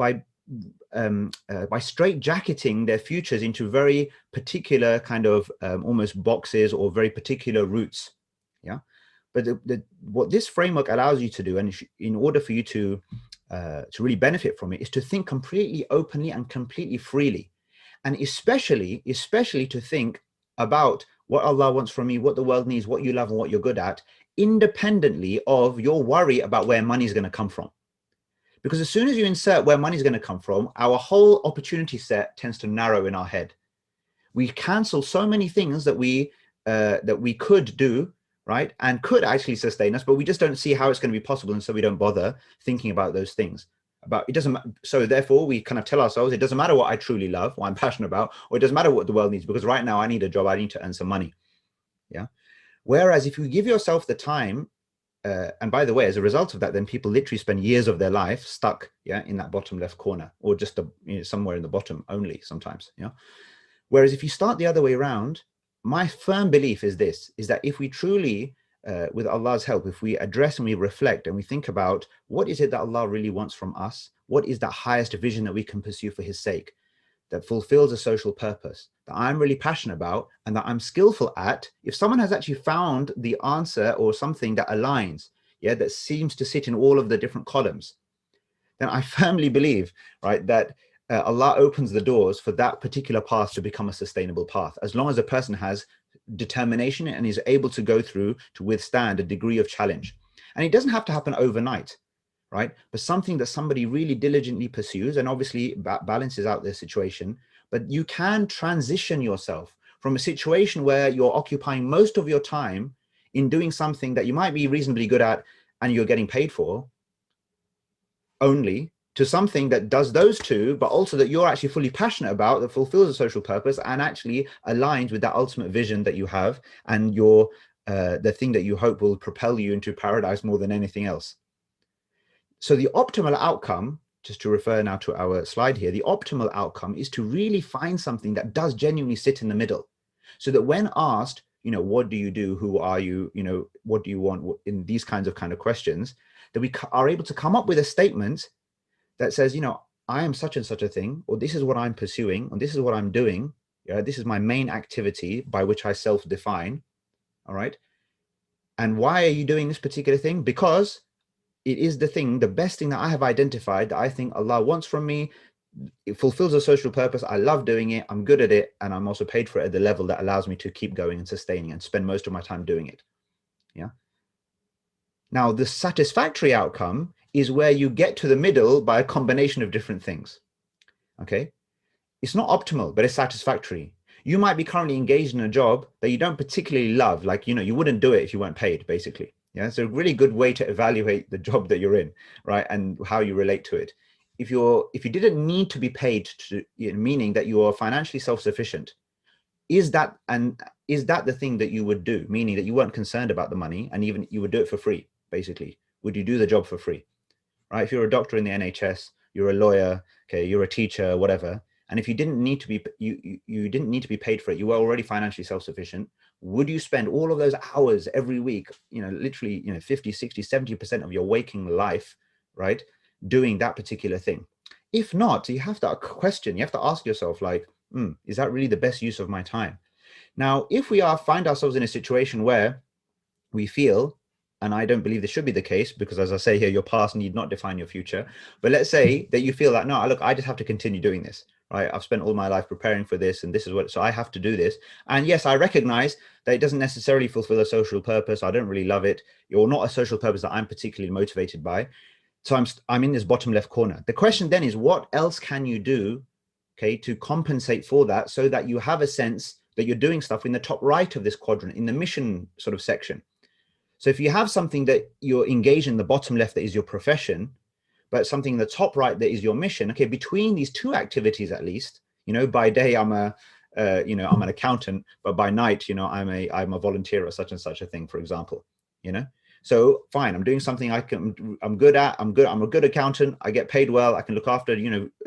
S1: straitjacketing their futures into very particular kind of almost boxes or very particular routes. Yeah. But what this framework allows you to do, and in order for you to really benefit from it, is to think completely openly and completely freely, and especially to think about what Allah wants from you, what the world needs, what you love and what you're good at, independently of your worry about where money is going to come from. Because as soon as you insert where money is going to come from, our whole opportunity set tends to narrow in our head. We cancel so many things that we could do, right, and could actually sustain us, but we just don't see how it's going to be possible, and so we don't bother thinking about those things. So therefore we kind of tell ourselves, it doesn't matter what I truly love, what I'm passionate about, or it doesn't matter what the world needs, because right now I need a job, I need to earn some money. Yeah. Whereas if you give yourself the time, and by the way, as a result of that, then people literally spend years of their life stuck, in that bottom left corner, or just somewhere in the bottom only sometimes. Whereas if you start the other way around, my firm belief is that if we truly, with Allah's help, if we address and we reflect and we think about what is it that Allah really wants from us, what is that highest vision that we can pursue for His sake, that fulfills a social purpose, that I'm really passionate about and that I'm skillful at, if someone has actually found the answer or something that aligns, that seems to sit in all of the different columns, then I firmly believe, right, that Allah opens the doors for that particular path to become a sustainable path, as long as a person has determination and is able to go through to withstand a degree of challenge. And it doesn't have to happen overnight, right? But something that somebody really diligently pursues and obviously balances out their situation. But you can transition yourself from a situation where you're occupying most of your time in doing something that you might be reasonably good at and you're getting paid for only, to something that does those two, but also that you're actually fully passionate about, that fulfills a social purpose and actually aligns with that ultimate vision that you have and the thing that you hope will propel you into paradise more than anything else. So the optimal outcome, just to refer now to our slide here, the optimal outcome is to really find something that does genuinely sit in the middle, so that when asked, what do you do, who are you, what do you want, in these kinds of questions, that we are able to come up with a statement that says, I am such and such a thing, or this is what I'm pursuing, or this is what I'm doing. This is my main activity by which I self-define. All right. And why are you doing this particular thing? Because it is the best thing that I have identified that I think Allah wants from me. It fulfills a social purpose. I love doing it. I'm good at it. And I'm also paid for it at the level that allows me to keep going and sustaining and spend most of my time doing it. Yeah. Now, the satisfactory outcome is where you get to the middle by a combination of different things. Okay. it's not optimal, but it's satisfactory. You might be currently engaged in a job that you don't particularly love, like, you wouldn't do it if you weren't paid, basically. Yeah, it's a really good way to evaluate the job that you're in, right, and how you relate to it. If you didn't need to be paid to, meaning that you are financially self-sufficient, is that the thing that you would do, meaning that you weren't concerned about the money, and even you would do it for free, basically? Would you do the job for free? Right? If you're a doctor in the NHS, you're a lawyer, okay, you're a teacher, whatever, and if you didn't need to be you didn't need to be paid for it, you were already financially self-sufficient, would you spend all of those hours every week, literally, 50, 60, 70% of your waking life, right, doing that particular thing? If not, you have to question, you have to ask yourself, like, is that really the best use of my time? Now, if we find ourselves in a situation where we feel, and I don't believe this should be the case, because as I say here, your past need not define your future. But let's say that you feel that, no, look, I just have to continue doing this, right? I've spent all my life preparing for this, and this is what, so I have to do this. And yes, I recognize that it doesn't necessarily fulfill a social purpose. I don't really love it, or not a social purpose that I'm particularly motivated by. So I'm in this bottom left corner. The question then is, what else can you do, okay, to compensate for that, so that you have a sense that you're doing stuff in the top right of this quadrant, in the mission sort of section. So if you have something that you're engaged in the bottom left that is your profession, but something in the top right that is your mission, okay, between these two activities, at least, by day I'm I'm an accountant, but by night, I'm a volunteer or such and such a thing, for example. So fine, I'm doing something I'm good at. I'm a good accountant. I get paid well. I can look after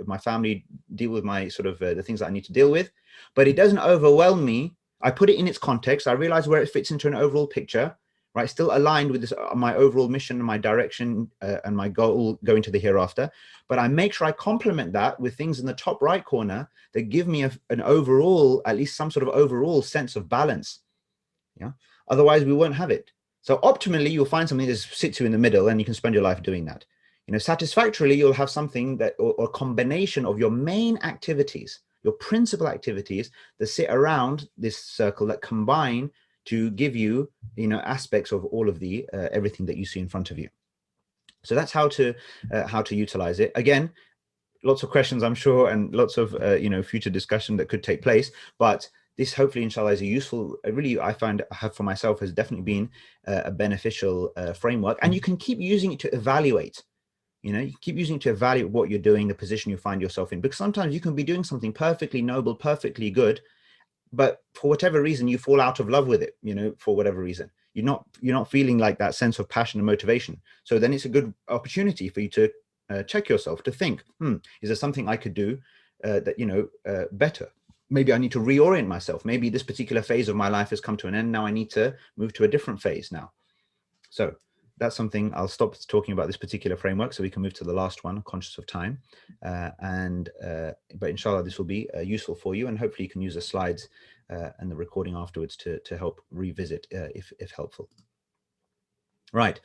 S1: my family, deal with my sort of the things that I need to deal with, but it doesn't overwhelm me. I put it in its context. I realize where it fits into an overall picture, right? Still aligned with this, my overall mission and my direction and my goal going to the hereafter. But I make sure I complement that with things in the top right corner that give me an overall, at least some sort of overall sense of balance. Yeah. Otherwise, we won't have it. So optimally, you'll find something that sits you in the middle, and you can spend your life doing that. Satisfactorily, you'll have something that, or a combination of your main activities, your principal activities that sit around this circle that combine to give you, aspects of all of the everything that you see in front of you. So that's how to utilize it. Again, lots of questions, I'm sure, and lots of future discussion that could take place. But this, hopefully, inshallah, is a useful, really, I have for myself, has definitely been a beneficial framework. And you can keep using it to evaluate. You keep using it to evaluate what you're doing, the position you find yourself in, because sometimes you can be doing something perfectly noble, perfectly good, but for whatever reason you fall out of love with it, for whatever reason you're not feeling like that sense of passion and motivation. So then it's a good opportunity for you to check yourself, to think, is there something I could do that better? Maybe I need to reorient myself. Maybe this particular phase of my life has come to an end. Now I need to move to a different phase now. So that's something. I'll stop talking about this particular framework so we can move to the last one, conscious of time. But inshallah, this will be useful for you, and hopefully you can use the slides and the recording afterwards to help revisit if helpful. Right.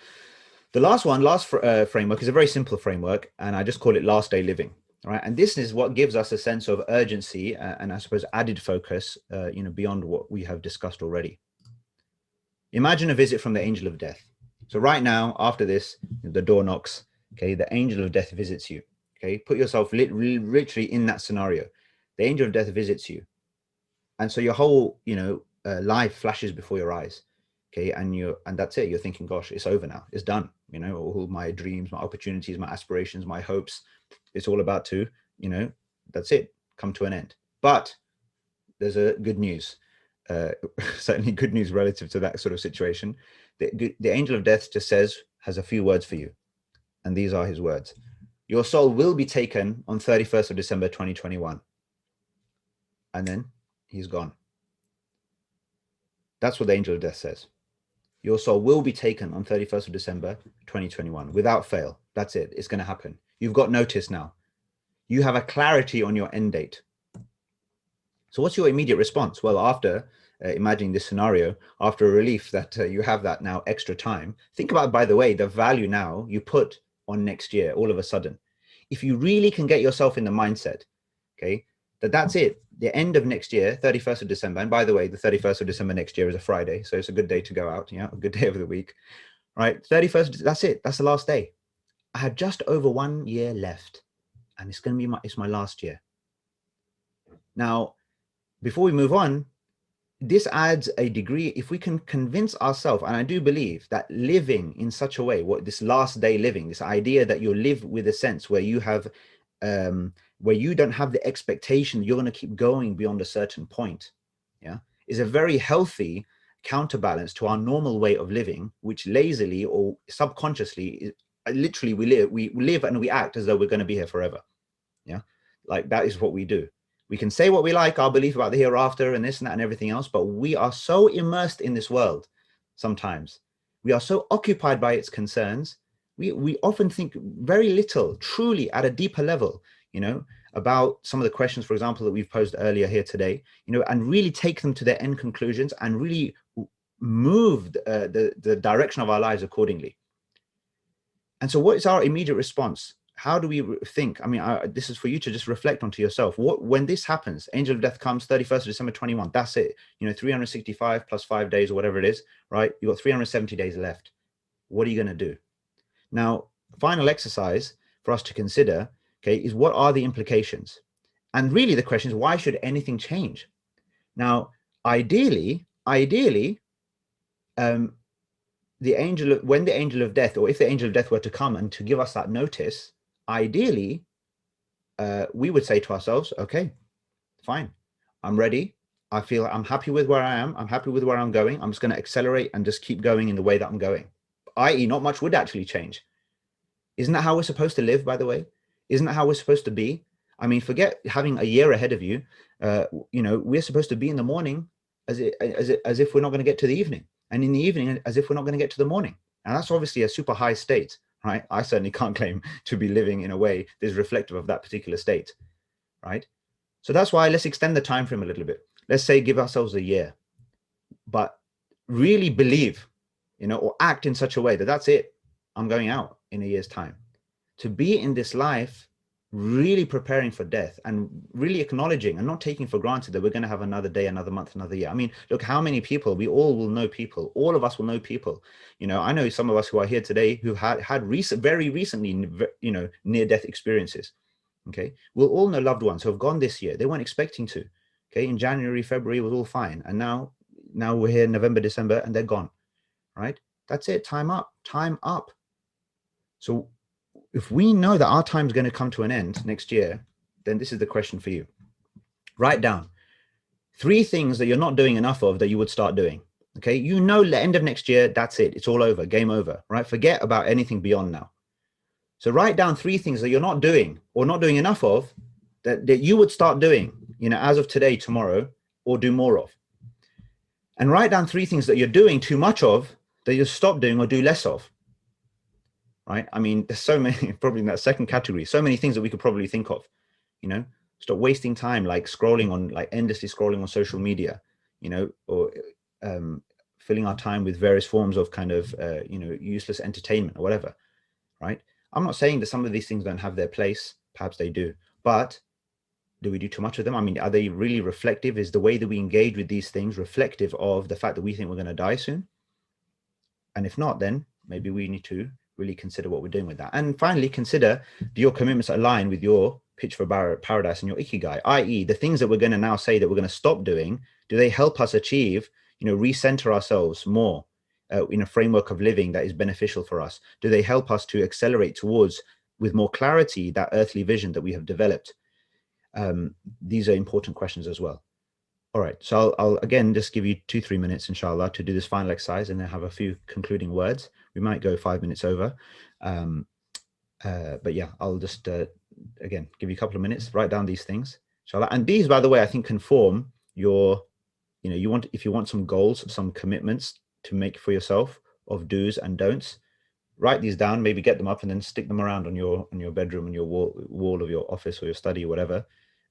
S1: The last framework is a very simple framework, and I just call it last day living. Right. And this is what gives us a sense of urgency and, I suppose, added focus, beyond what we have discussed already. Imagine a visit from the angel of death. So right now, after this, the door knocks, okay, the angel of death visits you, okay? Put yourself literally in that scenario. The angel of death visits you. And so your whole, life flashes before your eyes, okay? And that's it. You're thinking, gosh, it's over now. It's done. All my dreams, my opportunities, my aspirations, my hopes, it's all about to, that's it, come to an end. But there's a good news. Certainly good news relative to that sort of situation. The angel of death just has a few words for you. And these are his words. Your soul will be taken on 31st of December, 2021. And then he's gone. That's what the angel of death says. Your soul will be taken on 31st of December, 2021, without fail. That's it. It's going to happen. You've got notice now. You have a clarity on your end date. So what's your immediate response? Well, after imagining this scenario, after a relief that you have that now extra time, think about, by the way, the value now you put on next year all of a sudden. If you really can get yourself in the mindset, okay, that's it, the end of next year, 31st of December, and by the way, the 31st of December next year is a Friday, so it's a good day to go out, a good day of the week, right? 31st, that's it, that's the last day. I had just over 1 year left, and it's going to be it's my last year. Now, before we move on, this adds a degree, if we can convince ourselves, and I do believe that living in such a way, what this last day living, this idea that you live with a sense where you have, where you don't have the expectation you're going to keep going beyond a certain point, yeah, is a very healthy counterbalance to our normal way of living, which lazily or subconsciously, literally we live and we act as though we're going to be here forever. Yeah, like that is what we do. We can say what we like, our belief about the hereafter and this and that and everything else, but we are so immersed in this world sometimes. We are so occupied by its concerns. We often think very little, truly at a deeper level, about some of the questions, for example, that we've posed earlier here today, and really take them to their end conclusions and really move the direction of our lives accordingly. And so what is our immediate response? How do we think? I mean, this is for you to just reflect onto yourself. When this happens, angel of death comes 31st of December 21, that's it. 365 plus 5 days or whatever it is, right? You've got 370 days left. What are you going to do? Now, final exercise for us to consider, okay, is what are the implications? And really the question is, why should anything change? Now, ideally, when the angel of death, or if the angel of death were to come and to give us that notice, ideally, we would say to ourselves, okay, fine, I'm ready. I feel I'm happy with where I am. I'm happy with where I'm going. I'm just going to accelerate and just keep going in the way that I'm going, i.e. not much would actually change. Isn't that how we're supposed to live, by the way? Isn't that how we're supposed to be? I mean, forget having a year ahead of you. We're supposed to be in the morning as if we're not going to get to the evening, and in the evening as if we're not going to get to the morning. And that's obviously a super high state, right? I certainly can't claim to be living in a way that is reflective of that particular state, right? So that's why let's extend the time frame a little bit. Let's say give ourselves a year, but really believe, or act in such a way that that's it. I'm going out in a year's time. To be in this life, really preparing for death and really acknowledging and not taking for granted that we're going to have another day, another month, another year. I mean, look, how many people, we all will know people, all of us will know people. I know some of us who are here today who had very recently, near-death experiences. Okay, we'll all know loved ones who have gone this year. They weren't expecting to. Okay, in January, February, it was all fine, and now we're here in November, December, and they're gone. Right? That's it. Time up. Time up. So if we know that our time is going to come to an end next year, then this is the question for you. Write down 3 things that you're not doing enough of that you would start doing. Okay, the end of next year, that's it. It's all over. Game over. Right? Forget about anything beyond now. So write down 3 things that you're not doing or not doing enough of that you would start doing, as of today, tomorrow, or do more of. And write down 3 things that you're doing too much of that you'll stop doing or do less of. Right? I mean, there's so many, probably in that second category, so many things that we could probably think of, stop wasting time, like endlessly scrolling on social media, or filling our time with various forms of kind of, useless entertainment or whatever, right? I'm not saying that some of these things don't have their place. Perhaps they do, but do we do too much of them? I mean, are they really reflective? Is the way that we engage with these things reflective of the fact that we think we're going to die soon? And if not, then maybe we need to really consider what we're doing with that. And finally, consider, do your commitments align with your pitch for paradise and your Ikigai, i.e. the things that we're going to now say that we're going to stop doing, do they help us achieve, recenter ourselves more in a framework of living that is beneficial for us? Do they help us to accelerate towards, with more clarity, that earthly vision that we have developed? These are important questions as well. All right, so I'll again just give you 2-3 minutes, inshallah, to do this final exercise and then have a few concluding words. We might go 5 minutes over. But yeah, I'll just, again, give you a couple of minutes, write down these things, inshallah. And these, by the way, I think can form your, if you want some goals, some commitments to make for yourself of do's and don'ts, write these down, maybe get them up and then stick them around on your bedroom and your wall of your office or your study or whatever.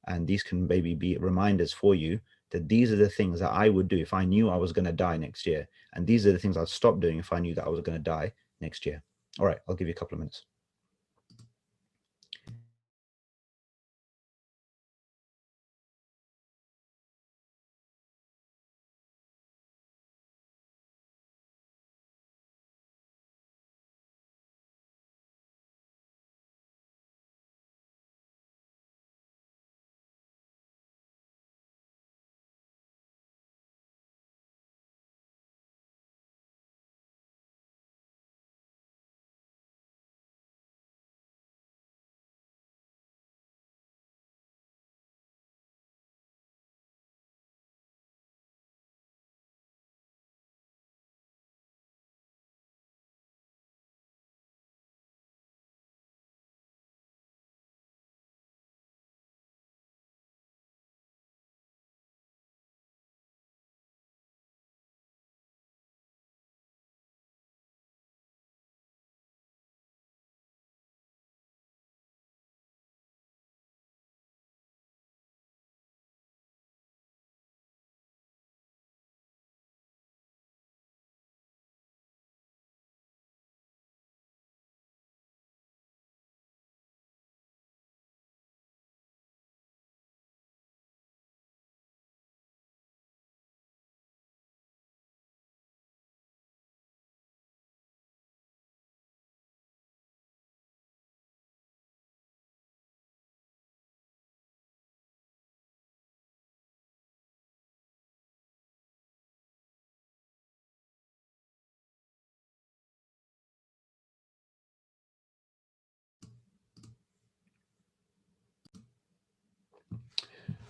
S1: And these can maybe be reminders for you that these are the things that I would do if I knew I was going to die next year. And these are the things I'd stop doing if I knew that I was going to die next year. All right, I'll give you a couple of minutes.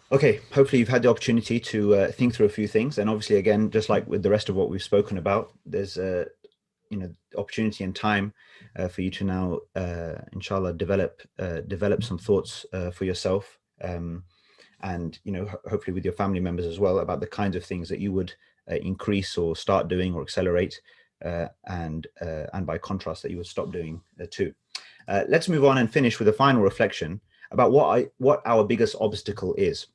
S1: Okay, hopefully you've had the opportunity to think through a few things. And obviously, again, just like with the rest of what we've spoken about, there's opportunity and time for you to now, inshallah, develop some thoughts for yourself, and hopefully with your family members as well, about the kinds of things that you would increase or start doing or accelerate, and by contrast that you would stop doing too. Let's move on and finish with a final reflection about what our biggest obstacle is.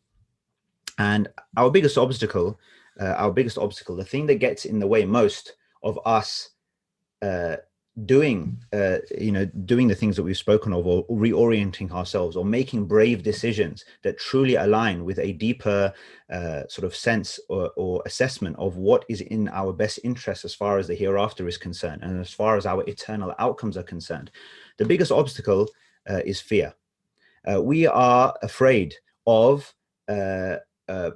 S1: And the thing that gets in the way most of us uh, doing the things that we've spoken of, or reorienting ourselves, or making brave decisions that truly align with a deeper sort of sense or assessment of what is in our best interest as far as the hereafter is concerned, and as far as our eternal outcomes are concerned. The biggest obstacle is fear. We are afraid of uh, uh,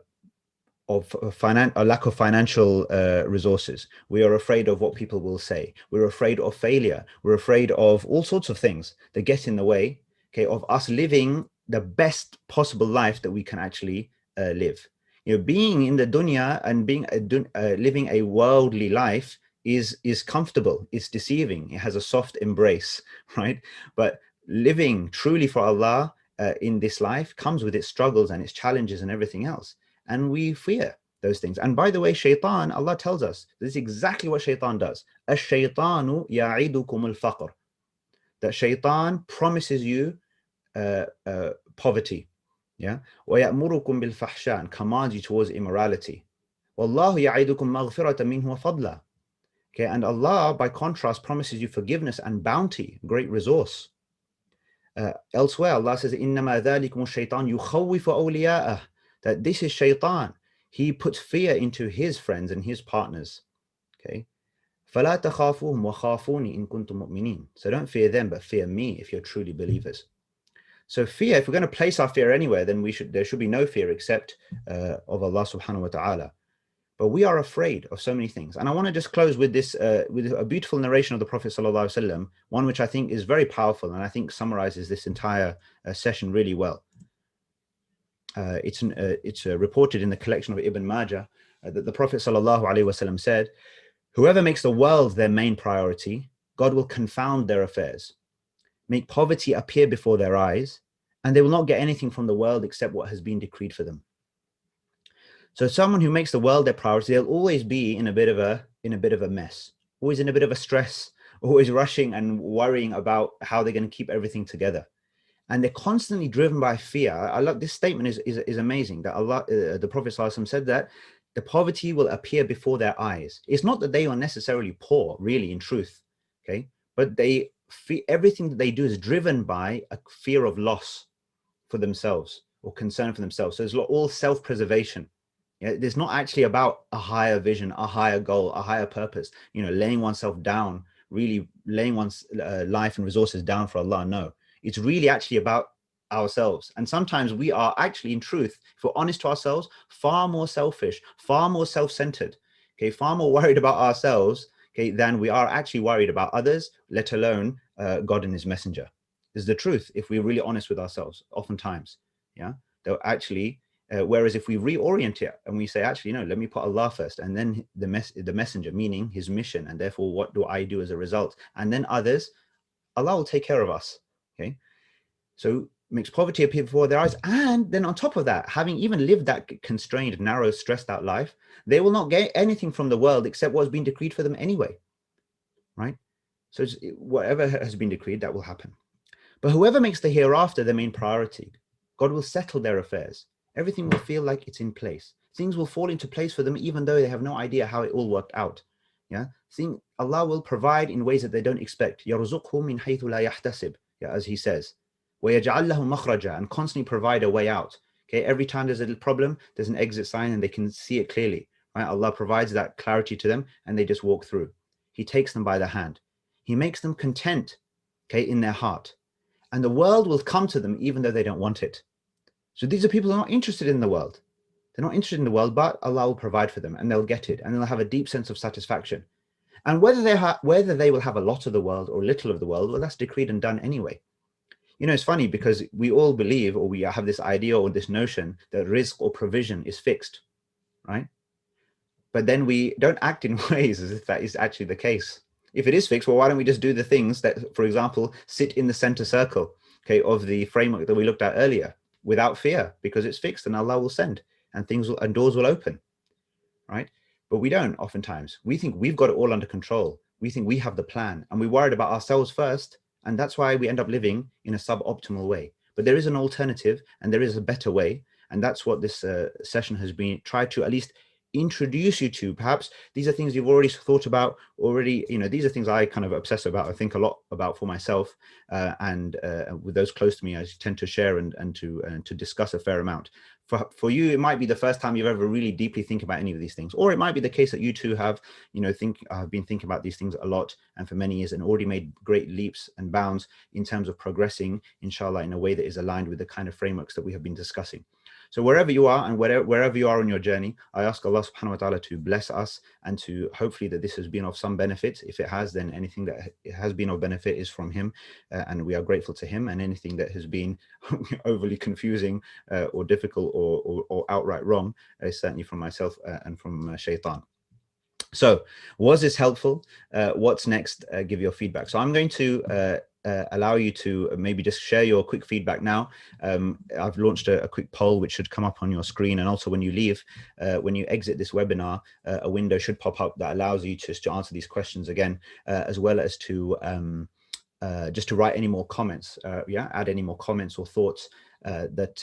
S1: a lack of financial resources. We are afraid of what people will say. We're afraid of failure. We're afraid of all sorts of things that get in the way, okay, of us living the best possible life that we can actually live. Being in the dunya and living a worldly life is comfortable. It's deceiving. It has a soft embrace, right? But living truly for Allah in this life comes with its struggles and its challenges and everything else. And we fear those things. And by the way, shaitan, Allah tells us, this is exactly what shaitan does. Ash-shaytanu ya'idukum al-faqr. That shaitan promises you poverty. Yeah. وَيَأْمُرُكُم بِالْفَحْشَاءِ, and commands you towards immorality. وَاللَّهُ يَعِدُكُم مَغْفِرَةً مِنْهُ وَفَضْلًا. Okay, and Allah, by contrast, promises you forgiveness and bounty, great resource. Elsewhere, Allah says, إِنَّمَا ذَلِكُمُ الشَّيْطَانُ يُخَوِّفُ أَوْلِيَاءَهُ. That this is shaitan. He puts fear into his friends and his partners. Okay. فَلَا تَخَافُوهُمْ وَخَافُونِي إِن كُنتُم مُؤْمِنِينَ. So don't fear them, but fear me if you're truly believers. So fear, if we're going to place our fear anywhere, then there should be no fear except of Allah subhanahu wa ta'ala. But we are afraid of so many things. And I want to just close with this, with a beautiful narration of the Prophet sallallahu alaihi wasallam, one which I think is very powerful and I think summarizes this entire session really well. It's reported in the collection of Ibn Majah that the Prophet sallallahu alaihi wasallam said, "Whoever makes the world their main priority, God will confound their affairs, make poverty appear before their eyes, and they will not get anything from the world except what has been decreed for them." So someone who makes the world their priority, they'll always be in a bit of a mess, always in a bit of a stress, always rushing and worrying about how they're going to keep everything together. And they're constantly driven by fear. I love this statement is amazing, that Allah, the Prophet ﷺ said that the poverty will appear before their eyes. It's not that they are necessarily poor, really, in truth, okay? But everything that they do is driven by a fear of loss for themselves or concern for themselves. So it's all self-preservation. Yeah, it's not actually about a higher vision, a higher goal, a higher purpose, laying oneself down, really laying one's life and resources down for Allah. No, it's really actually about ourselves. And sometimes we are actually, in truth, if we're honest to ourselves, far more selfish, far more self-centered, okay, far more worried about ourselves, okay, than we are actually worried about others, let alone God and his messenger. This is the truth, if we're really honest with ourselves, oftentimes. Yeah, though actually, whereas if we reorient it and we say, actually, no, let me put Allah first, and then the messenger, meaning his mission, and therefore what do I do as a result, and then others, Allah will take care of us. Okay, so makes poverty appear before their eyes, and then on top of that, having even lived that constrained, narrow, stressed out life, they will not get anything from the world except what's been decreed for them anyway, right? So whatever has been decreed, that will happen. But whoever makes the hereafter their main priority, God will settle their affairs. Everything will feel like it's in place. Things will fall into place for them, even though they have no idea how it all worked out. Yeah, Allah will provide in ways that they don't expect. يَرْزُقْهُ مِنْ حَيْثُ لَا يَحْتَسِبْ, yeah, as he says. وَيَجْعَلْ لَهُ مَخْرَجًا, and constantly provide a way out. Okay, every time there's a problem, there's an exit sign and they can see it clearly. Right? Allah provides that clarity to them and they just walk through. He takes them by the hand. He makes them content, okay, in their heart. And the world will come to them even though they don't want it. So these are people who are not interested in the world. They're not interested in the world, but Allah will provide for them and they'll get it and they'll have a deep sense of satisfaction. And whether they will have a lot of the world or little of the world, well, that's decreed and done anyway. It's funny because we all believe, or we have this idea or this notion that rizq or provision is fixed, right? But then we don't act in ways as if that is actually the case. If it is fixed, well, why don't we just do the things that, for example, sit in the center circle, okay, of the framework that we looked at earlier without fear, because it's fixed and Allah will send and and doors will open, right? But we don't oftentimes. We think we've got it all under control. We think we have the plan and we're worried about ourselves first. And that's why we end up living in a suboptimal way. But there is an alternative and there is a better way. And that's what this session has been tried to at least introduce you to. Perhaps these are things you've already thought about already. These are things I kind of obsess about. I think a lot about for myself, and with those close to me, I tend to share and to discuss a fair amount. For you, it might be the first time you've ever really deeply think about any of these things, or it might be the case that you too have, have been thinking about these things a lot and for many years and already made great leaps and bounds in terms of progressing, inshallah, in a way that is aligned with the kind of frameworks that we have been discussing. So wherever you are and wherever you are on your journey, I ask Allah subhanahu wa ta'ala to bless us and to hopefully that this has been of some benefit. If it has, then anything that has been of benefit is from him, and we are grateful to him. And anything that has been overly confusing or difficult or outright wrong is certainly from myself and from shaitan. So was this helpful? What's next? Give your feedback. So I'm going to allow you to maybe just share your quick feedback now. I've launched a quick poll which should come up on your screen, and also when you leave, when you exit this webinar, a window should pop up that allows you to answer these questions again, as well as to just to write any more comments, add any more comments or thoughts that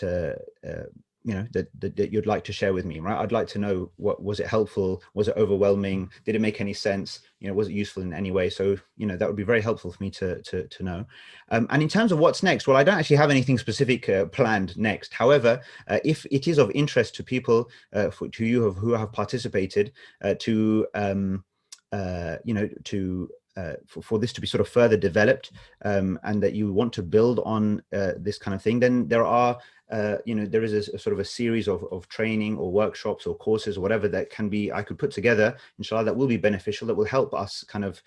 S1: that you'd like to share with me, right? I'd like to know, what was it helpful? Was it overwhelming? Did it make any sense? Was it useful in any way? So, that would be very helpful for me to know. And in terms of what's next, well, I don't actually have anything specific planned next. However, if it is of interest to people, to you who have participated, for this to be sort of further developed, and that you want to build on this kind of thing, then there are there is a sort of a series of training or workshops or courses or whatever that I could put together, inshallah, that will be beneficial, that will help us kind of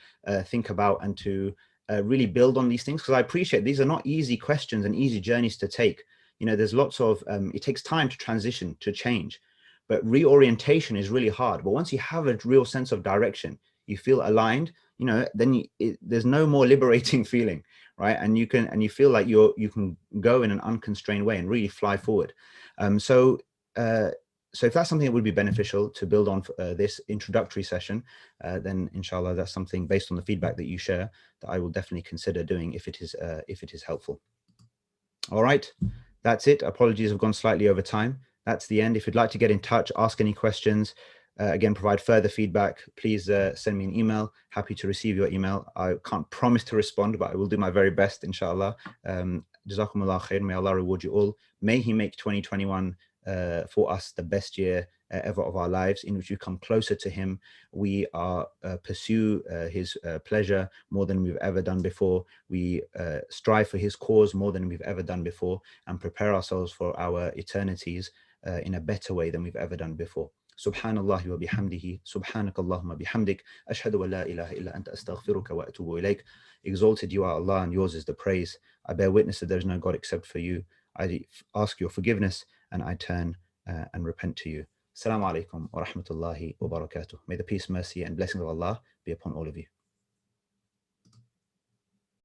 S1: think about and to really build on these things, because I appreciate these are not easy questions and easy journeys to take. There's lots of, it takes time to transition, to change, but reorientation is really hard. But once you have a real sense of direction, you feel aligned, then there's no more liberating feeling, right? And you feel like you can go in an unconstrained way and really fly forward. So if that's something that would be beneficial to build on this introductory session, then inshallah that's something, based on the feedback that you share, that I will definitely consider doing if it is helpful. All right, that's it. Apologies, I've gone slightly over time. That's the end. If you'd like to get in touch, ask any questions, again, provide further feedback, please send me an email. Happy to receive your email. I can't promise to respond, but I will do my very best, inshallah. Jazakumullah khair. May Allah reward you all. May He make 2021 for us the best year ever of our lives, in which we come closer to Him. We pursue His pleasure more than we've ever done before. We strive for His cause more than we've ever done before, and prepare ourselves for our eternities in a better way than we've ever done before. Subhanallah wa bihamdihi, subhanakallahumma bihamdik, ashhadu wa la ilaha illa anta astaghfiruka wa atubu ilayk. Exalted you are Allah, and yours is the praise. I bear witness that there is no God except for you. I ask your forgiveness, and I turn and repent to you. Assalamu alaikum wa rahmatullahi wa barakatuh. May the peace, mercy, and blessings of Allah be upon all of you.